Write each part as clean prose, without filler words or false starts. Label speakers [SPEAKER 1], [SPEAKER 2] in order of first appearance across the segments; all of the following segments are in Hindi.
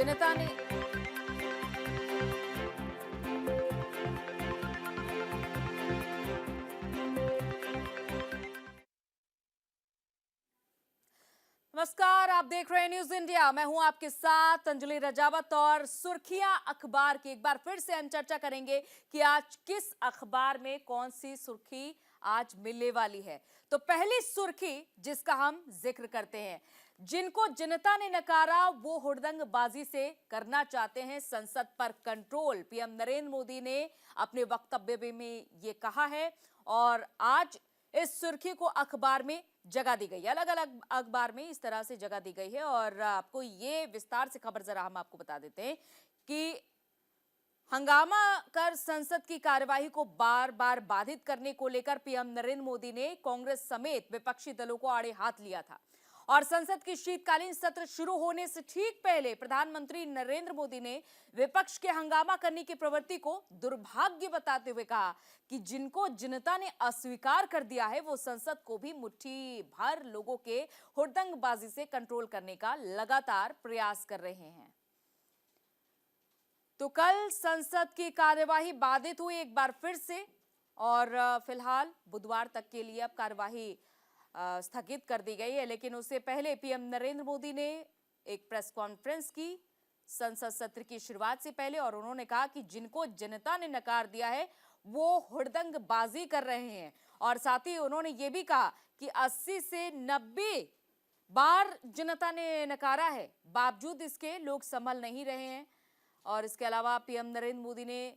[SPEAKER 1] जनता ने नमस्कार, आप देख रहे हैं न्यूज इंडिया। मैं हूं आपके साथ अंजलि रजावत और सुर्खियां अखबार की एक बार फिर से हम चर्चा करेंगे कि आज किस अखबार में कौन सी सुर्खी आज मिलने वाली है। तो पहली सुर्खी जिसका हम जिक्र करते हैं, जिनको जनता ने नकारा वो हुड़दंगबाजी से करना चाहते हैं संसद पर कंट्रोल। पीएम नरेंद्र मोदी ने अपने वक्तव्य में ये कहा है और आज इस सुर्खी को अखबार में जगह दी गई है, अलग अलग अखबार में इस तरह से जगह दी गई है। और आपको ये विस्तार से खबर जरा हम आपको बता देते हैं कि हंगामा कर संसद की कार्यवाही को बार बार बाधित करने को लेकर पीएम नरेंद्र मोदी ने कांग्रेस समेत विपक्षी दलों को आड़े हाथ लिया था और संसद की शीतकालीन सत्र शुरू होने से ठीक पहले प्रधानमंत्री नरेंद्र मोदी ने विपक्ष के हंगामा करने की प्रवृत्ति को दुर्भाग्य बताते हुए कहा कि जिनको जनता ने अस्वीकार कर दिया है वो संसद को भी मुट्ठी भर लोगों के हुड़दंगबाजी से कंट्रोल करने का लगातार प्रयास कर रहे हैं। तो कल संसद की कार्यवाही बाधित हुई एक बार फिर से और फिलहाल बुधवार तक के लिए अब कार्यवाही स्थगित कर दी गई है। लेकिन उससे पहले पीएम नरेंद्र मोदी ने एक प्रेस कॉन्फ्रेंस की संसद सत्र की शुरुआत से पहले और उन्होंने कहा कि जिनको जनता ने नकार दिया है वो हुड़दंगबाजी कर रहे हैं। और साथ ही उन्होंने ये भी कहा कि 80 से 90 बार जनता ने नकारा है, बावजूद इसके लोग संभल नहीं रहे हैं। और इसके अलावा पीएम नरेंद्र मोदी ने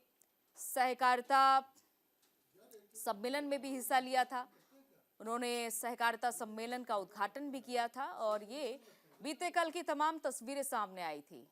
[SPEAKER 1] सहकारिता सम्मेलन में भी हिस्सा लिया था। उन्होंने सहकारिता सम्मेलन का उद्घाटन भी किया था और ये बीते कल की तमाम तस्वीरें सामने आई थी।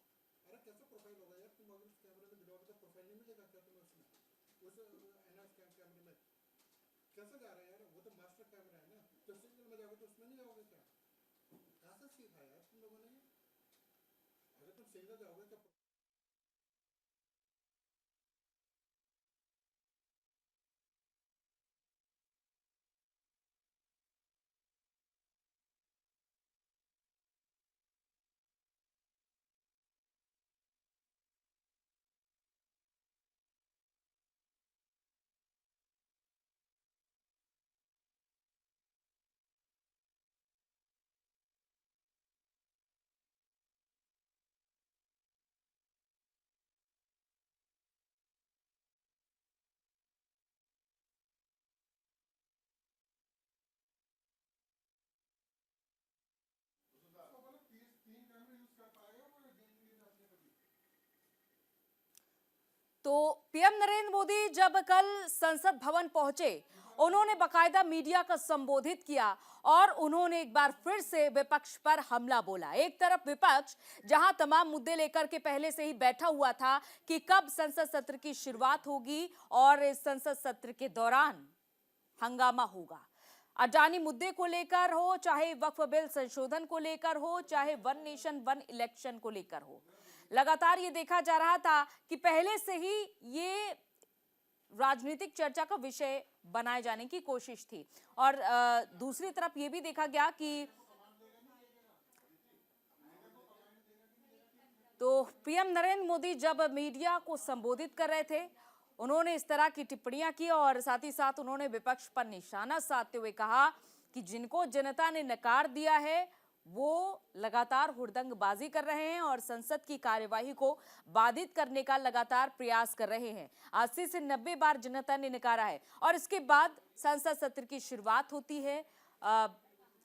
[SPEAKER 1] तो पीएम नरेंद्र मोदी जब कल संसद भवन पहुंचे, उन्होंने बाकायदा मीडिया को संबोधित किया और उन्होंने एक बार फिर से विपक्ष पर हमला बोला। एक तरफ विपक्ष जहां तमाम मुद्दे लेकर के पहले से ही बैठा हुआ था कि कब संसद सत्र की शुरुआत होगी और इस संसद सत्र के दौरान हंगामा होगा। अडानी मुद्दे को लेकर हो, चाहे वक्फ बिल संशोधन को लेकर हो, चाहे वन नेशन वन इलेक्शन को लेकर हो, लगातार ये देखा जा रहा था कि पहले से ही ये राजनीतिक चर्चा का विषय बनाए जाने की कोशिश थी। और दूसरी तरफ ये भी देखा गया कि तो पीएम नरेंद्र मोदी जब मीडिया को संबोधित कर रहे थे, उन्होंने इस तरह की टिप्पणियां की और साथ ही साथ उन्होंने विपक्ष पर निशाना साधते हुए कहा कि जिनको जनता ने नकार दिया है वो लगातार हुड़दंगबाजी कर रहे हैं और संसद की कार्यवाही को बाधित करने का लगातार प्रयास कर रहे हैं। 80 से 90 बार जनता ने नकारा है और इसके बाद संसद सत्र की शुरुआत होती है।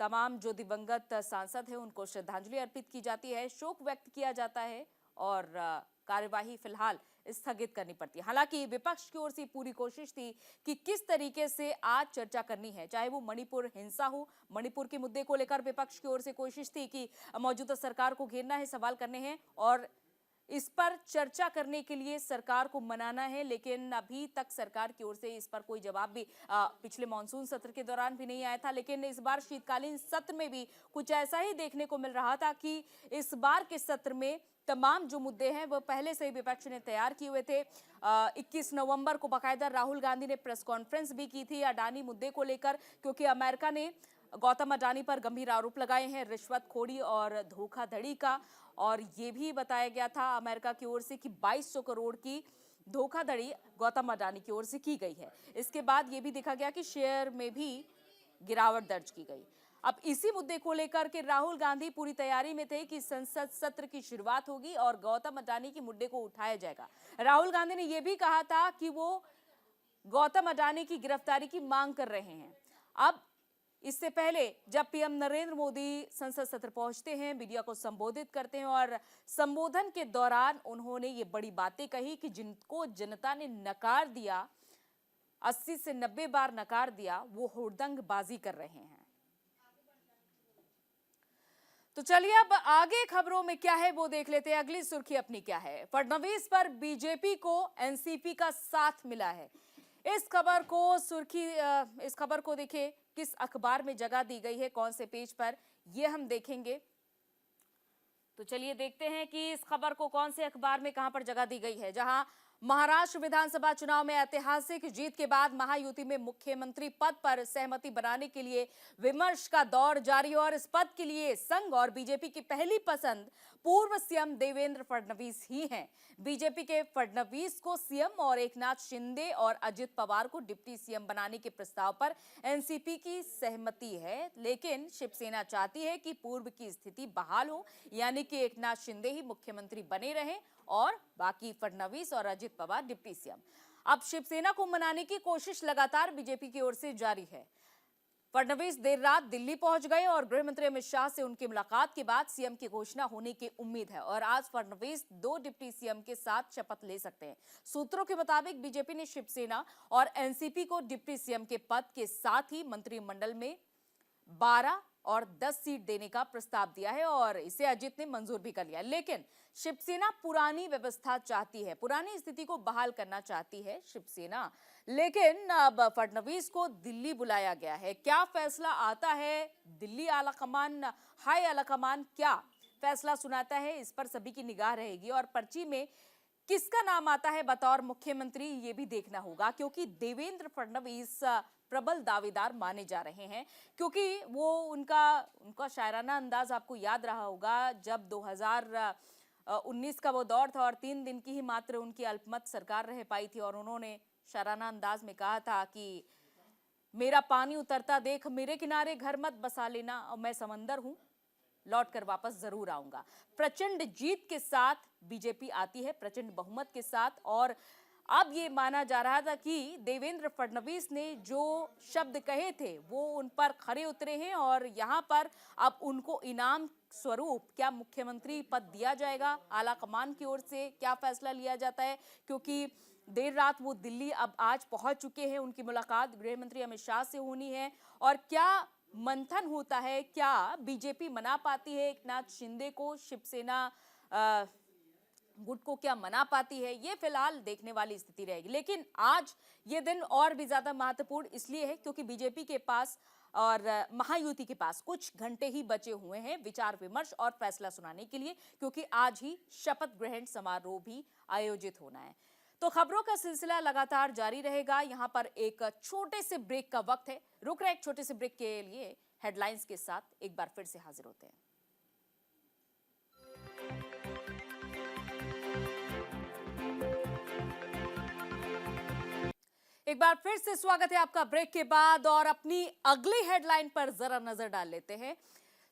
[SPEAKER 1] तमाम जो दिवंगत सांसद हैं उनको श्रद्धांजलि अर्पित की जाती है, शोक व्यक्त किया जाता है और कार्यवाही फिलहाल स्थगित करनी पड़ती है। हालांकि विपक्ष की ओर से पूरी कोशिश थी कि किस तरीके से आज चर्चा करनी है, चाहे वो मणिपुर हिंसा हो, मणिपुर के मुद्दे को लेकर विपक्ष की ओर से कोशिश थी कि मौजूदा सरकार को घेरना है, सवाल करने हैं और इस पर चर्चा करने के लिए सरकार को मनाना है। लेकिन अभी तक सरकार की ओर से इस पर कोई जवाब भी पिछले मानसून सत्र के दौरान भी नहीं आया था। लेकिन इस बार शीतकालीन सत्र में भी कुछ ऐसा ही देखने को मिल रहा था कि इस बार के सत्र में तमाम जो मुद्दे हैं वो पहले से ही विपक्ष ने तैयार किए हुए थे। 21 नवंबर को बाकायदा राहुल गांधी ने प्रेस कॉन्फ्रेंस भी की थी अडानी मुद्दे को लेकर, क्योंकि अमेरिका ने गौतम अडानी पर गंभीर आरोप लगाए हैं रिश्वतखोरी और धोखाधड़ी का, और ये भी बताया गया था अमेरिका की ओर से कि 2200 करोड़ की धोखाधड़ी गौतम अडानी की ओर से की गई है। इसके बाद ये भी देखा गया कि शेयर में भी गिरावट दर्ज की गई। अब इसी मुद्दे को लेकर के राहुल गांधी पूरी तैयारी में थे कि संसद सत्र की शुरुआत होगी और गौतम अडानी के मुद्दे को उठाया जाएगा। राहुल गांधी ने यह भी कहा था कि वो गौतम अडानी की गिरफ्तारी की मांग कर रहे हैं। अब इससे पहले जब पीएम नरेंद्र मोदी संसद सत्र पहुंचते हैं, मीडिया को संबोधित करते हैं और संबोधन के दौरान उन्होंने ये बड़ी बातें कही कि जिनको जनता ने नकार दिया, 80 से 90 बार नकार दिया, वो हुड़दंगबाजी कर रहे हैं। तो चलिए अब आगे खबरों में क्या है वो देख लेते हैं। अगली सुर्खी अपनी क्या है? फडणवीस पर बीजेपी को एनसीपी का साथ मिला है। इस खबर को देखिए किस अखबार में जगह दी गई है, कौन से पेज पर, ये हम देखेंगे। तो चलिए देखते हैं कि इस खबर को कौन से अखबार में कहां पर जगह दी गई है। जहां महाराष्ट्र विधानसभा चुनाव में ऐतिहासिक जीत के बाद महायुति में मुख्यमंत्री पद पर सहमति बनाने के लिए विमर्श का दौर जारी, और इस पद के लिए संघ और बीजेपी की पहली पसंद पूर्व सीएम देवेंद्र फडणवीस ही हैं। बीजेपी के फडणवीस को सीएम और एकनाथ शिंदे और अजित पवार को डिप्टी सीएम बनाने के प्रस्ताव पर एनसीपी की सहमति है, लेकिन शिवसेना चाहती है कि पूर्व की स्थिति बहाल हो, यानी कि एकनाथ शिंदे ही मुख्यमंत्री बने रहें और बाकी फडणवीस और अजित पवार डिप्टी सीएम। अब शिवसेना को मनाने की कोशिश लगातार बीजेपी की ओर से जारी है। फडणवीस देर रात दिल्ली पहुंच गए और गृह मंत्री अमित शाह से उनकी मुलाकात के बाद सीएम की घोषणा होने की उम्मीद है, और आज फडणवीस 2 डिप्टी सीएम के साथ शपथ ले सकते हैं। सूत्रों के मुताबिक बीजेपी ने शिवसेना और एनसीपी को डिप्टी सीएम के पद के साथ ही मंत्रिमंडल में 12 और 10 सीट देने का प्रस्ताव दिया है, और इसे अजित ने मंजूर भी कर लिया। लेकिन शिवसेना पुरानी व्यवस्था चाहती है, पुरानी स्थिति को बहाल करना चाहती है शिवसेना। लेकिन अब फडणवीस को दिल्ली बुलाया गया है। क्या फैसला आता है? दिल्ली आलाकमान, हाई आलाकमान क्या फैसला सुनाता है, इस पर सभी की निगाह रहेगी। और पर्ची में किसका नाम आता है बतौर मुख्यमंत्री, ये भी देखना होगा, क्योंकि देवेंद्र फडणवीस प्रबल दावेदार माने जा रहे हैं, क्योंकि वो उनका शायराना अंदाज आपको याद रहा होगा जब 2019 का वो दौर था और 3 दिन की ही मात्र उनकी अल्पमत सरकार रह पाई थी, और उन्होंने शायराना अंदाज में कहा था कि मेरा पानी उतरता देख मेरे किनारे घर मत बसा लेना, और मैं समंदर हूं, लौट कर वापस जरूर आऊंगा। प्रचंड जीत के साथ बीजेपी आती है, प्रचंड बहुमत के साथ, और अब ये माना जा रहा था कि देवेंद्र फडणवीस ने जो शब्द कहे थे वो उन पर खरे उतरे हैं, और यहाँ पर अब उनको इनाम स्वरूप क्या मुख्यमंत्री पद दिया जाएगा, आला कमान की ओर से क्या फैसला लिया जाता है, क्योंकि देर रात वो दिल्ली अब आज पहुंच चुके हैं, उनकी मुलाकात गृह मंत्री अमित शाह से होनी है, और क्या मंथन होता है, क्या बीजेपी मना पाती है एकनाथ शिंदे को, शिवसेना गुट को क्या मना पाती है, ये फिलहाल देखने वाली स्थिति रहेगी। लेकिन आज ये दिन और भी ज्यादा महत्वपूर्ण इसलिए है क्योंकि बीजेपी के पास और महायुति के पास कुछ घंटे ही बचे हुए हैं विचार विमर्श और फैसला सुनाने के लिए, क्योंकि आज ही शपथ ग्रहण समारोह भी आयोजित होना है। तो खबरों का सिलसिला लगातार जारी रहेगा। यहाँ पर एक छोटे से ब्रेक का वक्त है, रुक रहे एक छोटे से ब्रेक के लिए हेडलाइंस के साथ एक बार फिर से हाजिर होते हैं। एक बार फिर से स्वागत है आपका ब्रेक के बाद, और अपनी अगली हेडलाइन पर जरा नजर डाल लेते हैं।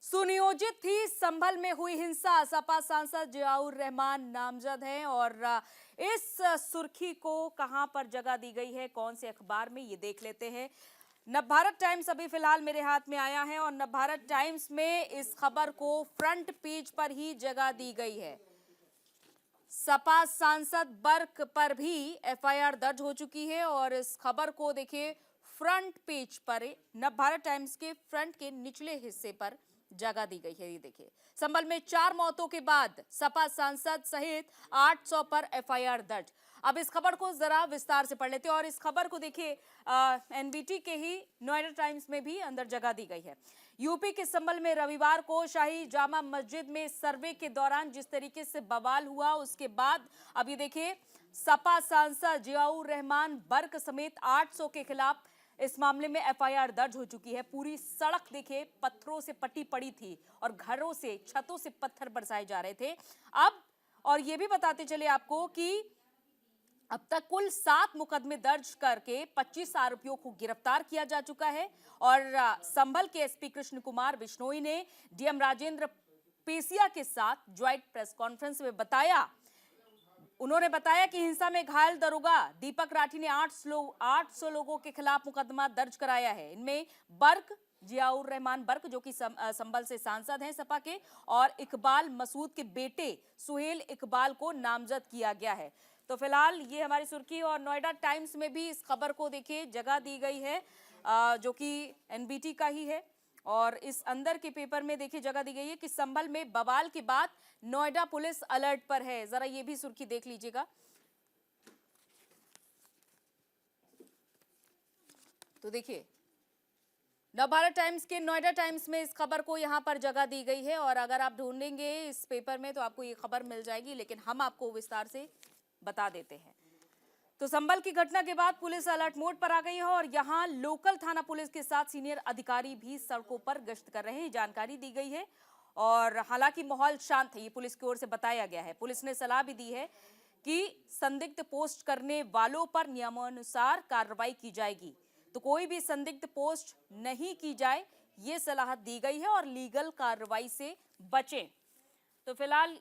[SPEAKER 1] सुनियोजित थी संभल में हुई हिंसा, सपा सांसद जियाउर रहमान नामजद हैं, और इस सुर्खी को कहां पर जगह दी गई है, कौन से अखबार में, ये देख लेते हैं। नवभारत टाइम्स अभी फिलहाल मेरे हाथ में आया है, और नवभारत टाइम्स में इस खबर को फ्रंट पेज पर ही जगह दी गई है। सपा सांसद बर्क पर भी एफआईआर दर्ज हो चुकी है, और इस खबर को देखिए फ्रंट पेज पर नवभारत टाइम्स के फ्रंट के निचले हिस्से पर जगह दी गई है। ये देखिए, संभल में 4 मौतों के बाद सपा सांसद सहित 800 पर एफआईआर दर्ज। अब इस खबर को जरा विस्तार से पढ़ लेते हैं, और इस खबर को देखिए एनबीटी के ही नोएडा टाइम्स में भी अंदर जगह दी गई है। यूपी के संभल में रविवार को शाही जामा मस्जिद में सर्वे के दौरान जिस तरीके से बवाल हुआ, उसके बाद अब ये देखिए सपा सांसद जियाउर रहमान बर्क समेत 800 के खिलाफ इस मामले में एफआईआर दर्ज हो चुकी है। पूरी सड़क देखिए पत्थरों से पट्टी पड़ी थी और घरों से, छतों से पत्थर बरसाए जा रहे थे। अब और ये भी बताते चले आपको कि अब तक कुल 7 मुकदमे दर्ज करके 25 आरोपियों को गिरफ्तार किया जा चुका है। और संभल के एसपी कृष्ण कुमार बिश्नोई ने डीएम राजेंद्र पेसिया के साथ ज्वाइंट प्रेस कॉन्फ्रेंस में उन्होंने बताया कि हिंसा में घायल दरोगा दीपक राठी ने 800 लोगों के खिलाफ मुकदमा दर्ज कराया है। इनमें बर्क जियाउर रहमान बर्क जो कि संभल से सांसद हैं सपा के, और इकबाल मसूद के बेटे सुहेल इकबाल को नामजद किया गया है। तो फिलहाल ये हमारी सुर्खी, और नोएडा टाइम्स में भी इस खबर को देखिए जगह दी गई है जो कि एनबीटी का ही है। और इस अंदर के पेपर में देखिए जगह दी गई है कि संभल में बवाल के बाद नोएडा पुलिस अलर्ट पर है। जरा ये भी सुर्खी देख लीजिएगा। तो देखिए नवभारत टाइम्स के नोएडा टाइम्स में इस खबर को यहां पर जगह दी गई है, और अगर आप ढूंढेंगे इस पेपर में तो आपको ये खबर मिल जाएगी, लेकिन हम आपको विस्तार से बता देते हैं। तो संभल की घटना के बाद पुलिस अलर्ट मोड पर आ गई है और यहां लोकल थाना पुलिस के साथ सीनियर अधिकारी भी सड़कों पर गश्त कर रहे हैं, जानकारी दी गई है। और हालांकि माहौल शांत है, ये पुलिस की ओर से बताया गया है। पुलिस ने सलाह भी दी है कि संदिग्ध पोस्ट करने वालों पर नियमानुसार कार्रवाई की जाएगी, तो कोई भी संदिग्ध पोस्ट नहीं की जाए, ये सलाह दी गई है और लीगल कार्रवाई से बचें। तो फिलहाल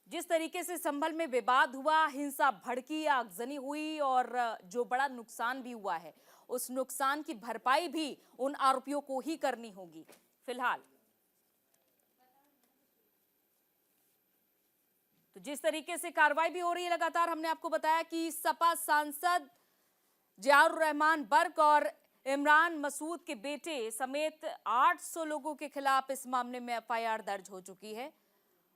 [SPEAKER 1] जिस तरीके से संभल में विवाद हुआ, हिंसा भड़की, आगजनी हुई और जो बड़ा नुकसान भी हुआ है, उस नुकसान की भरपाई भी उन आरोपियों को ही करनी होगी। फिलहाल तो जिस तरीके से कार्रवाई भी हो रही है लगातार, हमने आपको बताया कि सपा सांसद जियाउर रहमान बर्क और इमरान मसूद के बेटे समेत 800 लोगों के खिलाफ इस मामले में एफआईआर दर्ज हो चुकी है।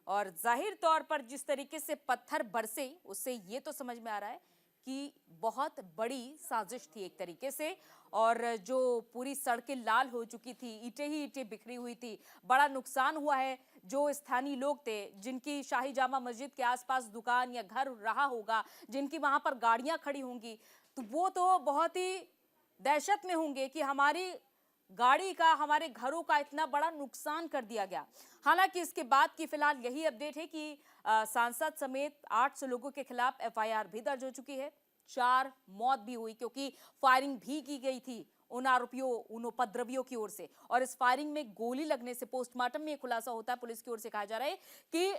[SPEAKER 1] और जाहिर तौर पर जिस तरीके से पत्थर बरसे, उससे ये तो समझ में आ रहा है कि बहुत बड़ी साजिश थी एक तरीके से। और जो पूरी सड़कें लाल हो चुकी थी, ईंटें ही ईंटें बिखरी हुई थी, बड़ा नुकसान हुआ है। जो स्थानीय लोग थे, जिनकी शाही जामा मस्जिद के आसपास दुकान या घर रहा होगा, जिनकी वहां पर गाड़ियां खड़ी होंगी, तो वो तो बहुत ही दहशत में होंगे कि हमारी गाड़ी का, हमारे घरों का इतना बड़ा नुकसान कर दिया गया। हालांकि इसके बाद की फिलहाल यही अपडेट है कि सांसद समेत 800 लोगों के खिलाफ एफआईआर भी दर्ज हो चुकी है। 4 मौत भी हुई क्योंकि फायरिंग भी की गई थी उन आरोपियों, उन उपद्रवियों की ओर से। और इस फायरिंग में गोली लगने से पोस्टमार्टम में खुलासा होता है, पुलिस की ओर से कहा जा रहा है कि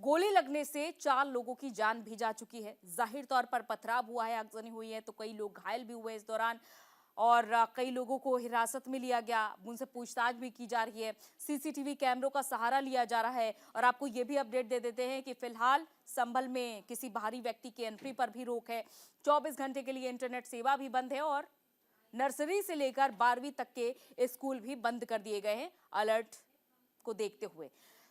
[SPEAKER 1] गोली लगने से 4 लोगों की जान भी जा चुकी है। जाहिर तौर पर पथराव हुआ है, आगजनी हुई है, तो कई लोग घायल भी हुए इस दौरान, और कई लोगों को हिरासत में लिया गया, उनसे पूछताछ भी की जा रही है। सीसीटीवी कैमरों का सहारा लिया जा रहा है। और आपको ये भी अपडेट दे देते हैं कि फिलहाल संभल में किसी बाहरी व्यक्ति की एंट्री पर भी रोक है। 24 घंटे के लिए इंटरनेट सेवा भी बंद है और नर्सरी से लेकर 12वीं तक के स्कूल भी बंद कर दिए गए हैं अलर्ट को देखते हुए।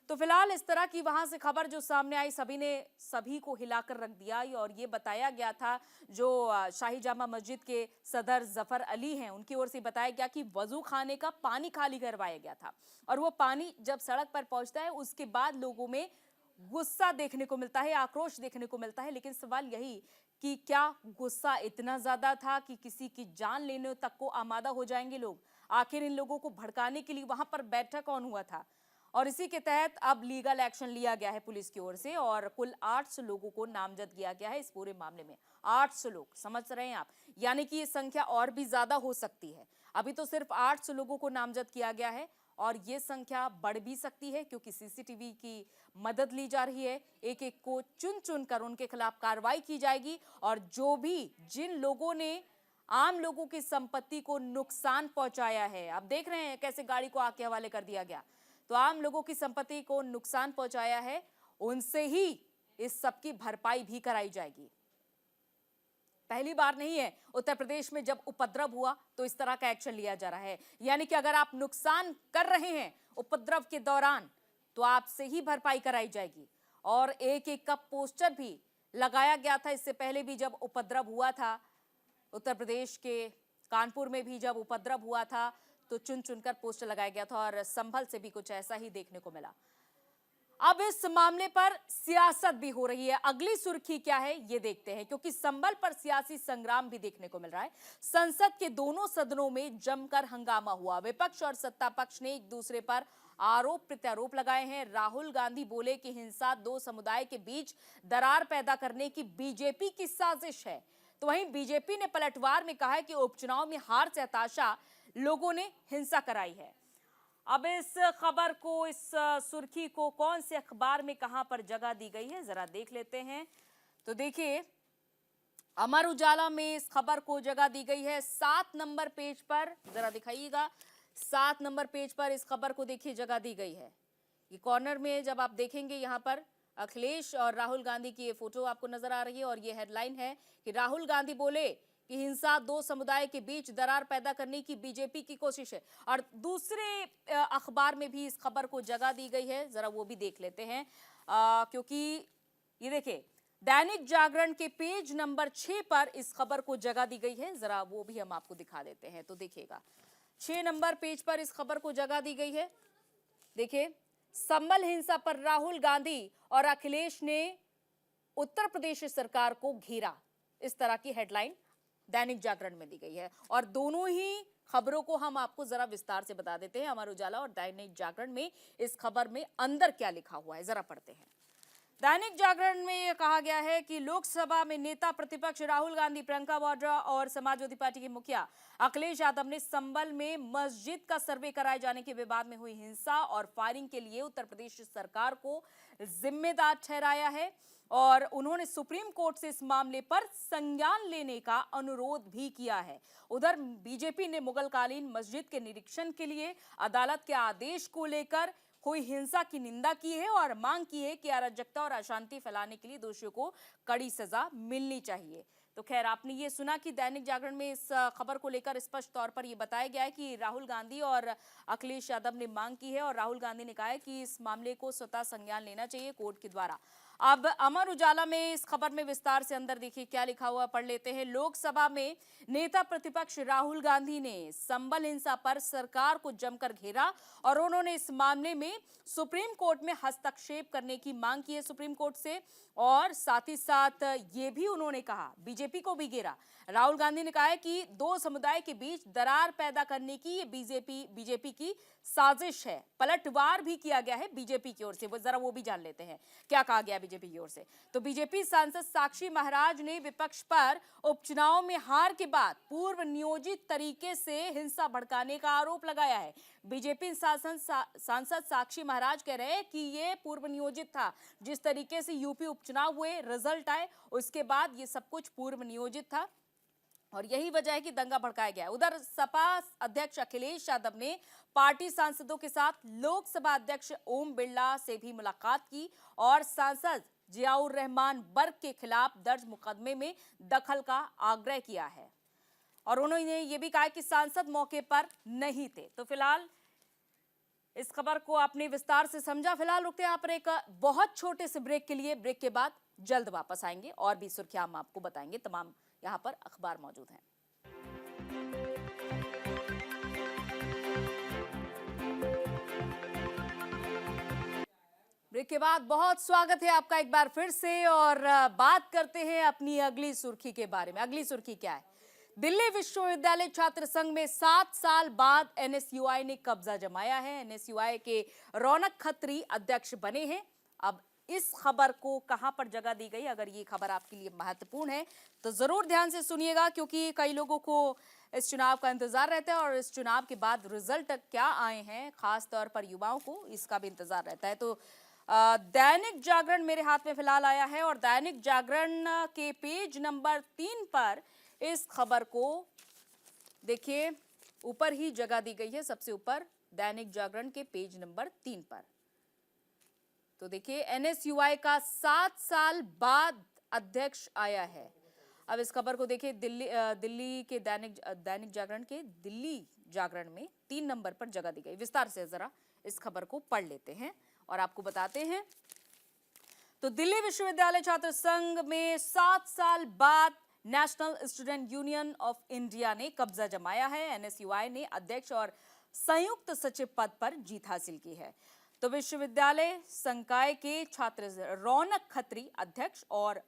[SPEAKER 1] तो फिलहाल इस तरह की वहां से खबर जो सामने आई, सभी को हिलाकर रख दिया। और ये बताया गया था, जो शाही जामा मस्जिद के सदर जफर अली हैं, उनकी ओर से बताया गया कि वजू खाने का पानी खाली करवाया गया था, और वो पानी जब सड़क पर पहुंचता है उसके बाद लोगों में गुस्सा देखने को मिलता है, आक्रोश देखने को मिलता है। लेकिन सवाल यही कि क्या गुस्सा इतना ज्यादा था कि किसी की जान लेने तक को आमादा हो जाएंगे लोग? आखिर इन लोगों को भड़काने के लिए वहां पर बैठक कौन हुआ था? और इसी के तहत अब लीगल एक्शन लिया गया है पुलिस की ओर से, और कुल 800 लोगों को नामजद किया गया है इस पूरे मामले में। 800 लोग, समझ रहे हैं आप? यानी कि ये संख्या और भी ज्यादा हो सकती है। अभी तो सिर्फ 800 लोगों को नामजद किया गया है, और ये संख्या बढ़ भी सकती है क्योंकि सीसीटीवी की मदद ली जा रही है। एक एक को चुन चुन कर उनके खिलाफ कार्रवाई की जाएगी, और जिन लोगों ने आम लोगों की संपत्ति को नुकसान पहुंचाया है, आप देख रहे हैं कैसे गाड़ी को आग के हवाले कर दिया गया, तो आम लोगों की संपत्ति को नुकसान पहुंचाया है, उनसे ही इस सब की भरपाई भी कराई जाएगी। पहली बार नहीं है उत्तर प्रदेश में जब उपद्रव हुआ तो इस तरह का एक्शन लिया जा रहा है। यानी कि अगर आप नुकसान कर रहे हैं उपद्रव के दौरान, तो आपसे ही भरपाई कराई जाएगी। और एक एक का पोस्टर भी लगाया गया था इससे पहले भी, जब उपद्रव हुआ था उत्तर प्रदेश के कानपुर में भी, जब उपद्रव हुआ था तो चुन चुनकर पोस्टर लगाया गया था, और संभल से भी कुछ ऐसा ही देखने को मिला। अब इस मामले पर सियासत भी हो रही है। अगली सुर्खी क्या है ये देखते हैं, क्योंकि संबल पर सियासी संग्राम भी देखने को मिल रहा है। संसद के दोनों सदनों में जमकर हंगामा हुआ। विपक्ष और सत्ता पक्ष ने एक दूसरे पर आरोप प्रत्यारोप लगाए हैं। राहुल गांधी बोले कि हिंसा दो समुदाय के बीच दरार पैदा करने की बीजेपी की साजिश है, तो वहीं बीजेपी ने पलटवार में कहा है कि उपचुनाव में हार से हताशा लोगों ने हिंसा कराई है। अब इस खबर को, इस सुर्खी को कौन से अखबार में कहां पर जगह दी गई है जरा देख लेते हैं। तो देखिए, अमर उजाला में इस खबर को जगह दी गई है 7 नंबर पेज पर, जरा दिखाइएगा। 7 नंबर पेज पर इस खबर को देखिए जगह दी गई है। ये कॉर्नर में जब आप देखेंगे, यहां पर अखिलेश और राहुल गांधी की ये फोटो आपको नजर आ रही है और ये हेडलाइन है कि राहुल गांधी बोले कि हिंसा दो समुदाय के बीच दरार पैदा करने की बीजेपी की कोशिश है। और दूसरे अखबार में भी इस खबर को जगह दी गई है, जरा वो भी देख लेते हैं। क्योंकि ये देखिए, दैनिक जागरण के पेज नंबर 6 पर इस खबर को जगह दी गई है, जरा वो भी हम आपको दिखा देते हैं। तो देखिएगा, 6 नंबर पेज पर इस खबर को जगह दी गई है। देखिए, संबल हिंसा पर राहुल गांधी और अखिलेश ने उत्तर प्रदेश सरकार को घेरा, इस तरह की हेडलाइन दैनिक जागरण में दी गई है। और दोनों ही खबरों को हम आपको जरा विस्तार से बता देते हैं। अमर उजाला और दैनिक जागरण में इस खबर में अंदर क्या लिखा हुआ है जरा पढ़ते हैं। दैनिक जागरण में यह कहा गया है कि लोकसभा में नेता प्रतिपक्ष राहुल गांधी, प्रियंका वाड्रा और समाजवादी पार्टी के मुखिया अखिलेश यादव ने संबल में मस्जिद का सर्वे कराए जाने के विवाद में हुई हिंसा और फायरिंग के लिए उत्तर प्रदेश सरकार को जिम्मेदार ठहराया है और उन्होंने सुप्रीम कोर्ट से इस मामले पर संज्ञान लेने का अनुरोध भी किया है। उधर बीजेपी ने मुगलकालीन मस्जिद के निरीक्षण के लिए अदालत के आदेश को लेकर हुई हिंसा की निंदा की है और मांग की है कि अराजकता और अशांति फैलाने के लिए दोषियों को कड़ी सजा मिलनी चाहिए। तो खैर, आपने ये सुना कि दैनिक जागरण में इस खबर को लेकर स्पष्ट तौर पर यह बताया गया है कि राहुल गांधी और अखिलेश यादव ने मांग की है और राहुल गांधी ने कहा है कि इस मामले को स्वतः संज्ञान लेना चाहिए कोर्ट के द्वारा। अब अमर उजाला में इस खबर में विस्तार से अंदर देखिए क्या लिखा हुआ, पढ़ लेते हैं। लोकसभा में नेता प्रतिपक्ष राहुल गांधी ने संबल हिंसा पर सरकार को जमकर घेरा और उन्होंने इस मामले में सुप्रीम कोर्ट में हस्तक्षेप करने की मांग की है सुप्रीम कोर्ट से। और साथ ही साथ ये भी उन्होंने कहा, बीजेपी को भी घेरा। राहुल गांधी ने कहा है कि दो समुदाय के बीच दरार पैदा करने की ये बीजेपी की साजिश है। पलटवार भी किया गया है बीजेपी की ओर से, जरा वो भी जान लेते हैं क्या कहा गया बीजेपी की ओर से। तो बीजेपी सांसद साक्षी महाराज ने विपक्ष पर उपचुनाव में हार के बाद पूर्व नियोजित तरीके से हिंसा भड़काने का आरोप लगाया है। बीजेपी सांसद साक्षी महाराज कह रहे हैं कि ये पूर्व नियोजित था। जिस तरीके से यूपी उपचुनाव हुए, रिजल्ट आए, उसके बाद ये सब कुछ पूर्व नियोजित था और यही वजह है कि दंगा भड़काया गया। उधर सपा अध्यक्ष अखिलेश यादव ने पार्टी सांसदों के साथ लोकसभा अध्यक्ष ओम बिरला से भी मुलाकात की और सांसद जियाउर रहमान बर्क के खिलाफ दर्ज मुकदमे में दखल का आग्रह किया है और उन्होंने ये भी कहा कि सांसद मौके पर नहीं थे। तो फिलहाल इस खबर को आपने विस्तार से समझा। फिलहाल रुकते हैं यहाँ पर एक बहुत छोटे से ब्रेक के लिए। ब्रेक के बाद जल्द वापस आएंगे और भी सुर्खियां हम आपको बताएंगे। तमाम यहाँ पर अखबार मौजूद हैं। ब्रेक के बाद बहुत स्वागत है आपका एक बार फिर से और बात करते हैं अपनी अगली सुर्खी के बारे में। अगली सुर्खी क्या है? दिल्ली विश्वविद्यालय छात्र संघ में 7 साल बाद एनएसयूआई ने कब्जा जमाया है। एनएसयूआई के रौनक खत्री अध्यक्ष बने हैं। अब इस खबर को कहां पर जगह दी गई, अगर ये खबर आपके लिए महत्वपूर्ण है तो जरूर ध्यान से सुनिएगा, क्योंकि कई लोगों को इस चुनाव का इंतजार रहता है और इस चुनाव के बाद रिजल्ट क्या आए हैं, खास तौर पर युवाओं को इसका भी इंतजार रहता है। तो दैनिक जागरण मेरे हाथ में फिलहाल आया है और दैनिक जागरण के पेज नंबर 3 पर इस खबर को देखिए, ऊपर ही जगह दी गई है, सबसे ऊपर दैनिक जागरण के पेज नंबर 3 पर। तो देखिए, एनएसयूआई का 7 साल बाद अध्यक्ष आया है। अब इस खबर को देखिए, दिल्ली के दैनिक जागरण के दिल्ली जागरण में 3 नंबर पर जगह दी गई। विस्तार से जरा इस खबर को पढ़ लेते हैं और आपको बताते हैं। तो दिल्ली विश्वविद्यालय छात्र संघ में 7 साल बाद national student union of India ने कब्जा जमाया है। एनएसयूआई ने अध्यक्ष और संयुक्त सचिव पद पर जीत हासिल की है। तो विश्वविद्यालय संकाय के छात्र रौनक खत्री अध्यक्ष और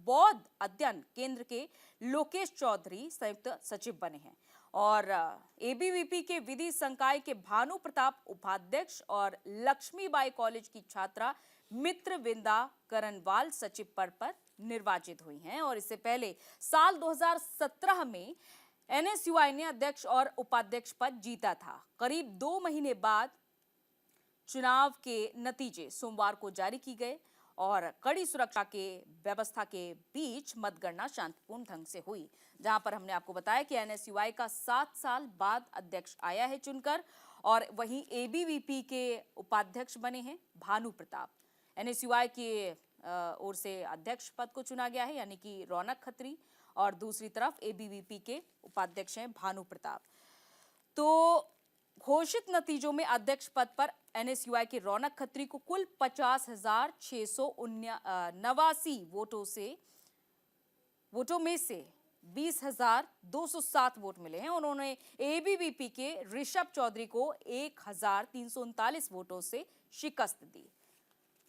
[SPEAKER 1] बौद्ध अध्ययन केंद्र के लोकेश चौधरी संयुक्त सचिव बने हैं और एबीवीपी के विधि संकाय के भानु प्रताप उपाध्यक्ष और लक्ष्मीबाई कॉलेज की छात्रा मित्रविंदा करनवाल सचिव पद पर निर्वाचित हुई हैं। और इससे पहले साल 2017 में एनएसयूआई ने अध्यक्ष और उपाध्यक्ष पद जीता था। करीब 2 महीने बाद चुनाव के नतीजे सोमवार को जारी की गए और कड़ी सुरक्षा के व्यवस्था के बीच मतगणना शांतिपूर्ण ढंग से हुई, जहां पर हमने आपको बताया कि एनएसयूआई का 7 साल बाद अध्यक्ष आया है चुनकर और वहीं एबीवीपी के उपाध्यक्ष बने हैं भानु प्रताप। एनएसयूआई की ओर से अध्यक्ष पद को चुना गया है यानी कि रौनक खत्री और दूसरी तरफ एबीवीपी के उपाध्यक्ष हैं भानु प्रताप। तो घोषित नतीजों में अध्यक्ष पद पर एनएसयूआई के रौनक खत्री को कुल 50,689 वोटों में से 20,207 वोट मिले हैं। उन्होंने एबीवीपी के ऋषभ चौधरी को 1,339 वोटों से शिकस्त दी।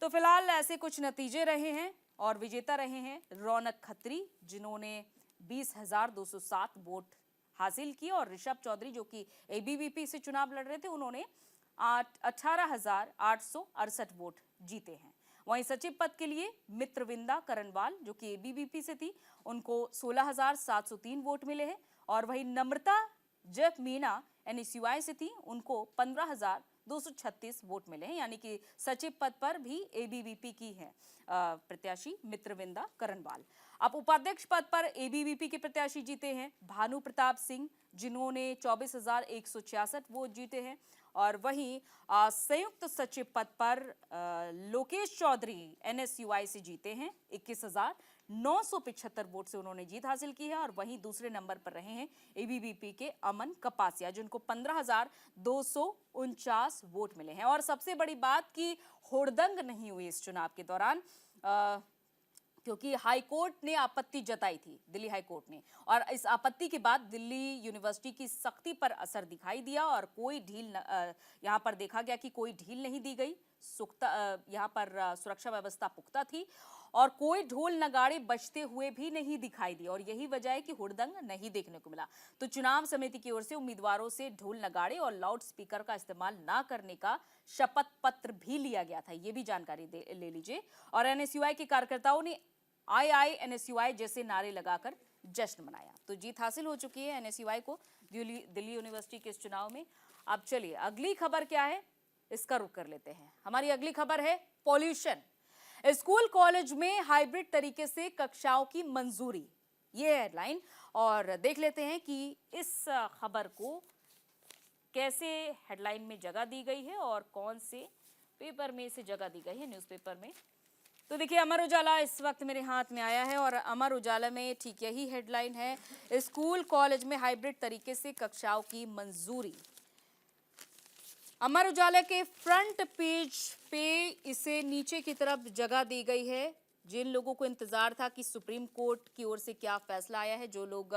[SPEAKER 1] तो फिलहाल ऐसे कुछ नतीजे रहे हैं और विजेता रहे हैं रौनक खत्री, जिन्होंने 20,207 वोट हासिल किए और ऋषभ चौधरी जो कि एबीवीपी से चुनाव लड़ रहे थे, उन्होंने 18,868 वोट जीते हैं। वहीं सचिव पद के लिए मित्रविंदा करनवाल जो कि एबीवीपी से थी, उनको 16,703 वोट मिले हैं और वहीं नम्रता जेफ मीना एनएसयूआई से थी, उनको 15,236 वोट मिले हैं। यानी कि सचिव पद पर भी एबीवीपी की है प्रत्याशी मित्रविंदा करनवाल। अब उपाध्यक्ष पद पर एबीवीपी के प्रत्याशी जीते हैं भानु प्रताप सिंह, जिन्होंने 24,166 वोट जीते हैं और वहीं संयुक्त सचिव पद पर लोकेश चौधरी एनएसयूआई से जीते हैं। 21,975 वोट से उन्होंने जीत हासिल की है और वहीं दूसरे नंबर पर रहे हैं एबीवीपी के अमन कपासिया, जिनको 15,249 वोट मिले हैं। और सबसे बड़ी बात कि हुड़दंग नहीं हुई इस चुनाव के दौरान, क्योंकि हाई कोर्ट ने आपत्ति जताई थी, दिल्ली हाई कोर्ट ने, और इस आपत्ति के बाद दिल्ली यूनिवर्सिटी की सख्ती पर असर दिखाई दिया और कोई ढील यहाँ पर देखा गया कि कोई ढील नहीं दी गई। यहाँ पर सुरक्षा व्यवस्था पुख्ता थी और कोई ढोल नगाड़े बजते हुए भी नहीं दिखाई दिए और यही वजह है कि हुड़दंग नहीं देखने को मिला। तो चुनाव समिति की ओर से उम्मीदवारों से ढोल नगाड़े और लाउड स्पीकर का इस्तेमाल ना करने का शपथ पत्र भी लिया गया था, ये भी जानकारी ले लीजिए। और एनएसयूआई के कार्यकर्ताओं ने आई एनएसयूआई जैसे नारे लगाकर जश्न मनाया। तो जीत हासिल हो चुकी है एनएसयूआई को दिल्ली यूनिवर्सिटी के इस चुनाव में। अब चलिए अगली खबर क्या है, इसका रुख कर लेते हैं। हमारी अगली खबर है पॉल्यूशन। स्कूल कॉलेज में हाइब्रिड तरीके से कक्षाओं की मंजूरी, ये हेडलाइन। और देख लेते हैं कि इस खबर को कैसे हेडलाइन में जगह दी गई है और कौन से पेपर में इसे जगह दी गई है, न्यूज़पेपर में। तो देखिए अमर उजाला इस वक्त मेरे हाथ में आया है और अमर उजाला में ठीक यही हेडलाइन है, स्कूल कॉलेज में हाइब्रिड तरीके से कक्षाओं की मंजूरी। अमर उजाला के फ्रंट पेज पे इसे नीचे की तरफ जगह दी गई है। जिन लोगों को इंतजार था कि सुप्रीम कोर्ट की ओर से क्या फैसला आया है, जो लोग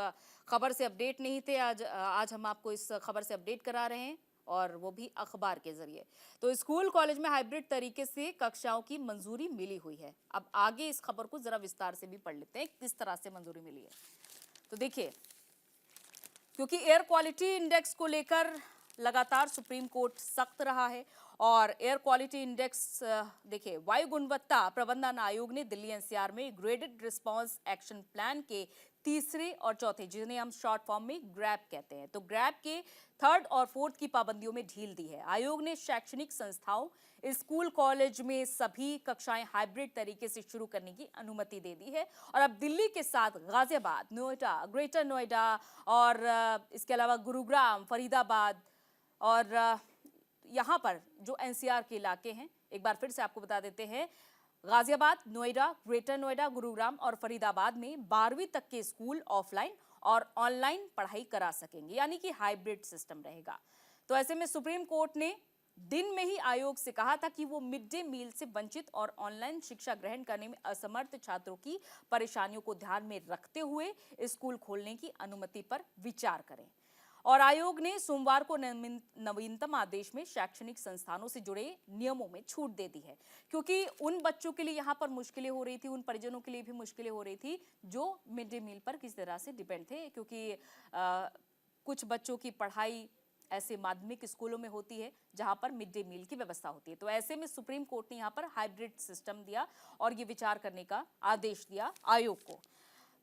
[SPEAKER 1] खबर से अपडेट नहीं थे, आज हम आपको इस खबर से अपडेट करा रहे हैं और वो भी अखबार के जरिए। तो स्कूल कॉलेज में हाइब्रिड तरीके से कक्षाओं की मंजूरी मिली हुई है। अब आगे इस खबर को जरा विस्तार से भी पढ़ लेते हैं, किस तरह से मंजूरी मिली है। तो देखिए, क्योंकि एयर क्वालिटी इंडेक्स को लेकर लगातार सुप्रीम कोर्ट सख्त रहा है और एयर क्वालिटी इंडेक्स देखिए, वायु गुणवत्ता प्रबंधन आयोग ने दिल्ली एनसीआर में ग्रेडेड रिस्पांस एक्शन प्लान के तीसरे और चौथे, जिन्हें हम शॉर्ट फॉर्म में ग्रैप कहते हैं, तो ग्रैप के 3rd और 4th की पाबंदियों में ढील दी है। आयोग ने शैक्षणिक संस्थाओं, स्कूल कॉलेज में सभी कक्षाएं हाइब्रिड तरीके से शुरू करने की अनुमति दे दी है और अब दिल्ली के साथ गाजियाबाद, नोएडा, ग्रेटर नोएडा और इसके अलावा गुरुग्राम, फरीदाबाद और यहाँ पर जो एनसीआर के इलाके हैं, एक बार फिर से आपको बता देते हैं, गाजियाबाद, नोएडा, ग्रेटर नोएडा, गुरुग्राम और फरीदाबाद में 12वीं तक के स्कूल ऑफलाइन और ऑनलाइन पढ़ाई करा सकेंगे, यानी कि हाइब्रिड सिस्टम रहेगा। तो ऐसे में सुप्रीम कोर्ट ने दिन में ही आयोग से कहा था कि वो मिड डे मील से वंचित और ऑनलाइन शिक्षा ग्रहण करने में असमर्थ छात्रों की परेशानियों को ध्यान में रखते हुए स्कूल खोलने की अनुमति पर विचार करें। और आयोग ने सोमवार को नवीनतम आदेश में शैक्षणिक संस्थानों से जुड़े नियमों में छूट दे दी है, क्योंकि उन बच्चों के लिए यहाँ पर मुश्किलें हो रही थी, उन परिजनों के लिए भी मुश्किलें हो रही थी जो मिड डे मील पर किस तरह से डिपेंड थे, क्योंकि कुछ बच्चों की पढ़ाई ऐसे माध्यमिक स्कूलों में होती है जहां पर मिड डे मील की व्यवस्था होती है। तो ऐसे में सुप्रीम कोर्ट ने यहां पर हाइब्रिड सिस्टम दिया और ये विचार करने का आदेश दिया आयोग को।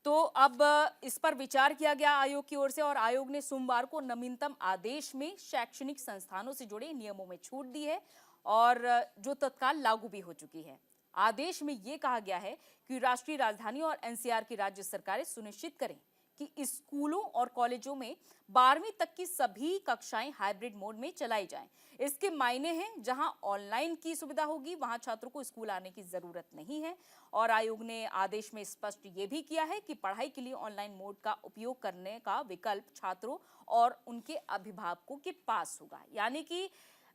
[SPEAKER 1] तो अब इस पर विचार किया गया आयोग की ओर से और आयोग ने सोमवार को नवीनतम आदेश में शैक्षणिक संस्थानों से जुड़े नियमों में छूट दी है और जो तत्काल लागू भी हो चुकी है। आदेश में यह कहा गया है कि राष्ट्रीय राजधानी और एनसीआर की राज्य सरकारें सुनिश्चित करें कि स्कूलों और कॉलेजों में 12वीं तक की सभी कक्षाएं हाइब्रिड मोड में चलाई जाएं। इसके मायने हैं जहां ऑनलाइन की सुविधा होगी वहां छात्रों को स्कूल आने की जरूरत नहीं है। और आयोग ने आदेश में स्पष्ट ये भी किया है कि पढ़ाई के लिए ऑनलाइन मोड का उपयोग करने का विकल्प छात्रों और उनके अभिभावकों के पास होगा। यानी कि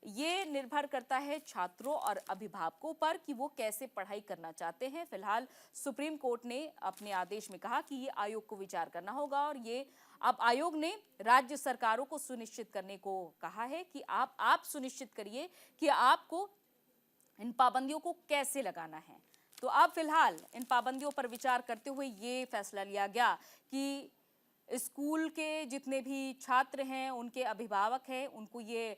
[SPEAKER 1] ये निर्भर करता है छात्रों और अभिभावकों पर कि वो कैसे पढ़ाई करना चाहते हैं। फिलहाल सुप्रीम कोर्ट ने अपने आदेश में कहा कि ये आयोग को विचार करना होगा और ये अब आयोग ने राज्य सरकारों को सुनिश्चित करने को कहा है कि आप सुनिश्चित करिए कि आपको इन पाबंदियों को कैसे लगाना है। तो अब फिलहाल इन पाबंदियों पर विचार करते हुए ये फैसला लिया गया कि स्कूल के जितने भी छात्र हैं, उनके अभिभावक हैं, उनको ये